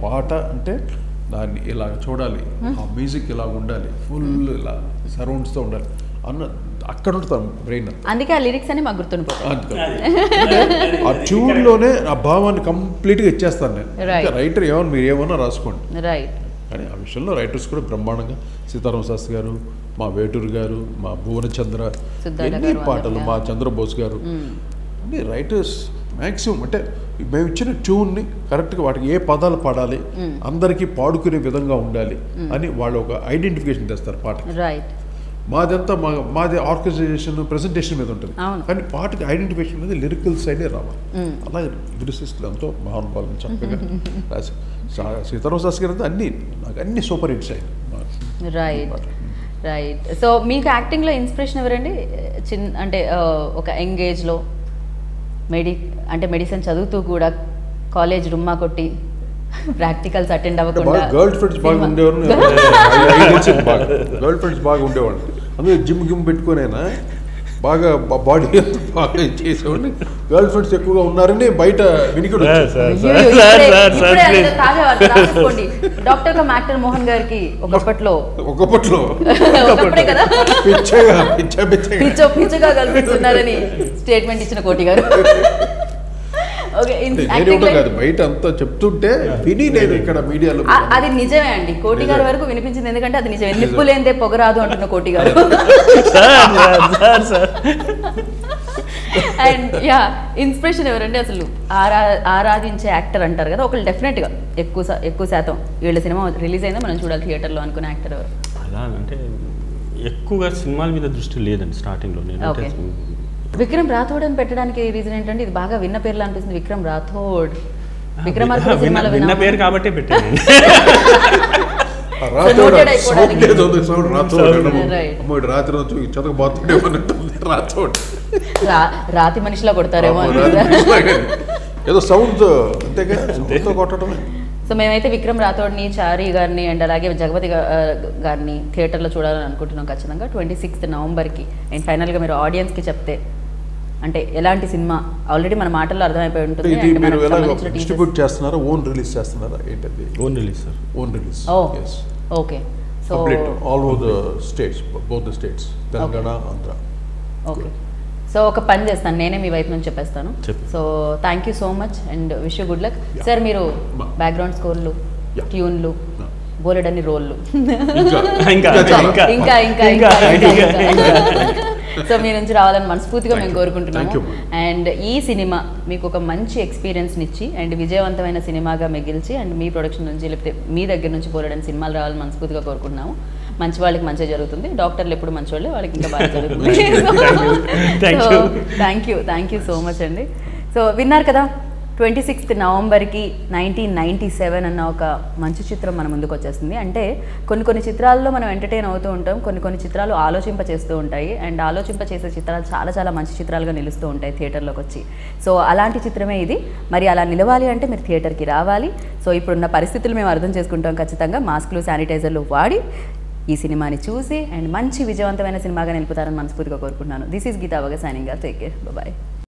పాట అంటే దాన్ని ఇలా చూడాలి, ఆ మ్యూజిక్ ఇలా ఉండాలి, ఫుల్ ఇలా సరౌండ్స్తో ఉండాలి అన్న అక్కడ ఉంటాను బ్రెయిన్. అందుకే ఆ లిరిక్స్ అని మాకు గుర్తుండిపోతాయి. ఆ ట్యూన్లోనే ఆ భావాన్ని కంప్లీట్గా ఇచ్చేస్తాను నేను. రైటర్ ఏమన్నా మీరు ఏమన్నా రాసుకోండి. రైట్. కానీ ఆ విషయంలో రైటర్స్ కూడా బ్రహ్మాండంగా సీతారామ శాస్త్రి గారు, మా వేటూరు గారు, మా భువనచంద్ర, సిద్ధార్థ ఎన్ని గారు పాటలు, అందరూ. మా చంద్రబోస్ గారు, అన్ని రైటర్స్ మ్యాక్సిమం అంటే మేము ఇచ్చిన ట్యూన్ని కరెక్ట్గా వాటికి ఏ పదాలు పాడాలి, అందరికీ పాడుకునే విధంగా ఉండాలి అని వాళ్ళు ఒక ఐడెంటిఫికేషన్ తెస్తారు పాటకి. రైట్. మాదంతా మాది ఆర్కెస్ట్రేషన్ ప్రెజెంటేషన్ మీద ఉంటుంది, అవును. కానీ పాటకి ఐడెంటిఫికేషన్ అనేది లిరికల్ సైడే రావాలి. అలాగే లిరిసిస్టులు ఎంతో మహానుభావులు చక్కగా రాసి సీతారామ శాస్త్రి గారు అన్ని నాకు అన్ని సూపర్ హిట్స్ అయ్యాయి. Right right. సో మీకు యాక్టింగ్లో ఇన్స్పిరేషన్ ఎవరండి? అంటే ఒక యంగ్ ఏజ్లో మెడిసిన్ చదువుతూ కూడా కాలేజ్ రుమ్మా కొట్టి ప్రాక్టికల్స్ అటెండ్ అవ్వకుండా గర్ల్ ఫ్రెండ్స్ బాగా ఉండేవారు, గర్ల్ ఫ్రెండ్స్ బాగా ఉండేవాళ్ళు. అందుకే జిమ్ పెట్టుకునేనా బాగా బాడీ బాగా చేసేవాడిని. గర్ల్ ఫ్రెండ్స్ ఎక్కువగా ఉన్నారని బయట వినికిడు. డాక్టర్ కమ్ యాక్టర్ మోహన్ గారికి ఒకప్పట్లో కదా పిచ్చగా గర్ల్ ఫ్రెండ్స్ ఉన్నారని స్టేట్మెంట్ ఇచ్చిన కోటి గారు. కాదు బయట అంతా చెప్తుంటే విని నేను ఇక్కడ మీడియాలో అది నిజమే అండి. కోటి గారి వరకు వినిపించింది, ఎందుకంటే అది నిజమే. నిప్పు లేనిదే పొగరాదు అంటున్న కోటి గారు. అండ్ యా, ఇన్స్పిరేషన్ ఎవరండి అసలు? ఆరాధించే యాక్టర్ అంటారు కదా, ఒకళ్ళు డెఫినెట్గా ఎక్కువ శాతం వీళ్ళ సినిమా రిలీజ్ అయిందా మనం చూడాలి థియేటర్లో అనుకునే యాక్టర్ ఎవరు? అలా అంటే ఎక్కువగా సినిమాల మీద దృష్టి లేదండి స్టార్టింగ్లో. నేను విక్రమ్ రాథోడ్ అని పెట్టడానికి రీజన్ ఏంటంటే ఇది బాగా విన్న పేర్లు అనిపిస్తుంది. విక్రమ్ రాథోడ్, విన్న పేరు కాబట్టి పెట్టాను. రాతి మనిషిలా కొడతారేమో ఏదో సౌండ్ అంతేగా కొట్టడం. సో మేమైతే విక్రమ్ రాథోడ్ని, చారీ గారిని అండ్ అలాగే జగపతి గారిని థియేటర్లో చూడాలని అనుకుంటున్నాం ఖచ్చితంగా 26th నవంబర్కి. అండ్ ఫైనల్గా మీరు ఆడియన్స్కి చెప్తే అంటే ఎలాంటి సినిమా ఆల్రెడీ మన మాటల్లో అర్థమైపోయి ఉంటుంది. డిస్ట్రిబ్యూట్ చేస్తున్నారా, ఓన్ రిలీజ్ చేస్తున్నారా ఏంటది? Own release sir. Own release. Okay. So all over the states, both the states, Telangana, Andhra. Okay. So ఒక పని చేస్తాను, నేనే మీ వైపు నుంచి చెప్పేస్తాను. So thank you so much and wish you good luck sir. మీరు బ్యాక్గ్రౌండ్ స్కోర్లు, ట్యూన్లు, బోలెడన్ని రోళ్ళు, ఇంకా సో మీ నుంచి రావాలని మనస్ఫూర్తిగా మేము కోరుకుంటున్నాము. అండ్ ఈ సినిమా మీకు ఒక మంచి ఎక్స్పీరియన్స్ని ఇచ్చి అండ్ విజయవంతమైన సినిమాగా మిగిల్చి అండ్ మీ ప్రొడక్షన్ నుంచి లేకపోతే మీ దగ్గర నుంచి బోలెడన్ని సినిమాలు రావాలని మనస్ఫూర్తిగా కోరుకుంటున్నాము. మంచి వాళ్ళకి మంచిగా జరుగుతుంది, డాక్టర్లు ఎప్పుడు మంచి వాళ్ళే, వాళ్ళకి ఇంకా బాగా జరుగుతుంది. థ్యాంక్ యూ సో మచ్ అండి. సో విన్నారు కదా, 26th నవంబర్కి 1997 అన్న ఒక మంచి చిత్రం మన ముందుకు వచ్చేస్తుంది. అంటే కొన్ని చిత్రాల్లో మనం ఎంటర్టైన్ అవుతూ ఉంటాం, కొన్ని చిత్రాలు ఆలోచింపచేస్తూ ఉంటాయి. అండ్ ఆలోచింపచేసే చిత్రాలు చాలా మంచి చిత్రాలుగా నిలుస్తూ ఉంటాయి థియేటర్లోకి వచ్చి. సో అలాంటి చిత్రమే ఇది. మరి అలా నిలవాలి అంటే మీరు థియేటర్కి రావాలి. సో ఇప్పుడున్న పరిస్థితులు మేము అర్థం చేసుకుంటాం. ఖచ్చితంగా మాస్కులు, శానిటైజర్లు వాడి ఈ సినిమాని చూసి అండ్ మంచి విజయవంతమైన సినిమాగా నిలుపుతారని మనస్ఫూర్తిగా కోరుకుంటున్నాను. దిస్ ఈస్ గీతా వగ సైనింగ్. Take care, bye.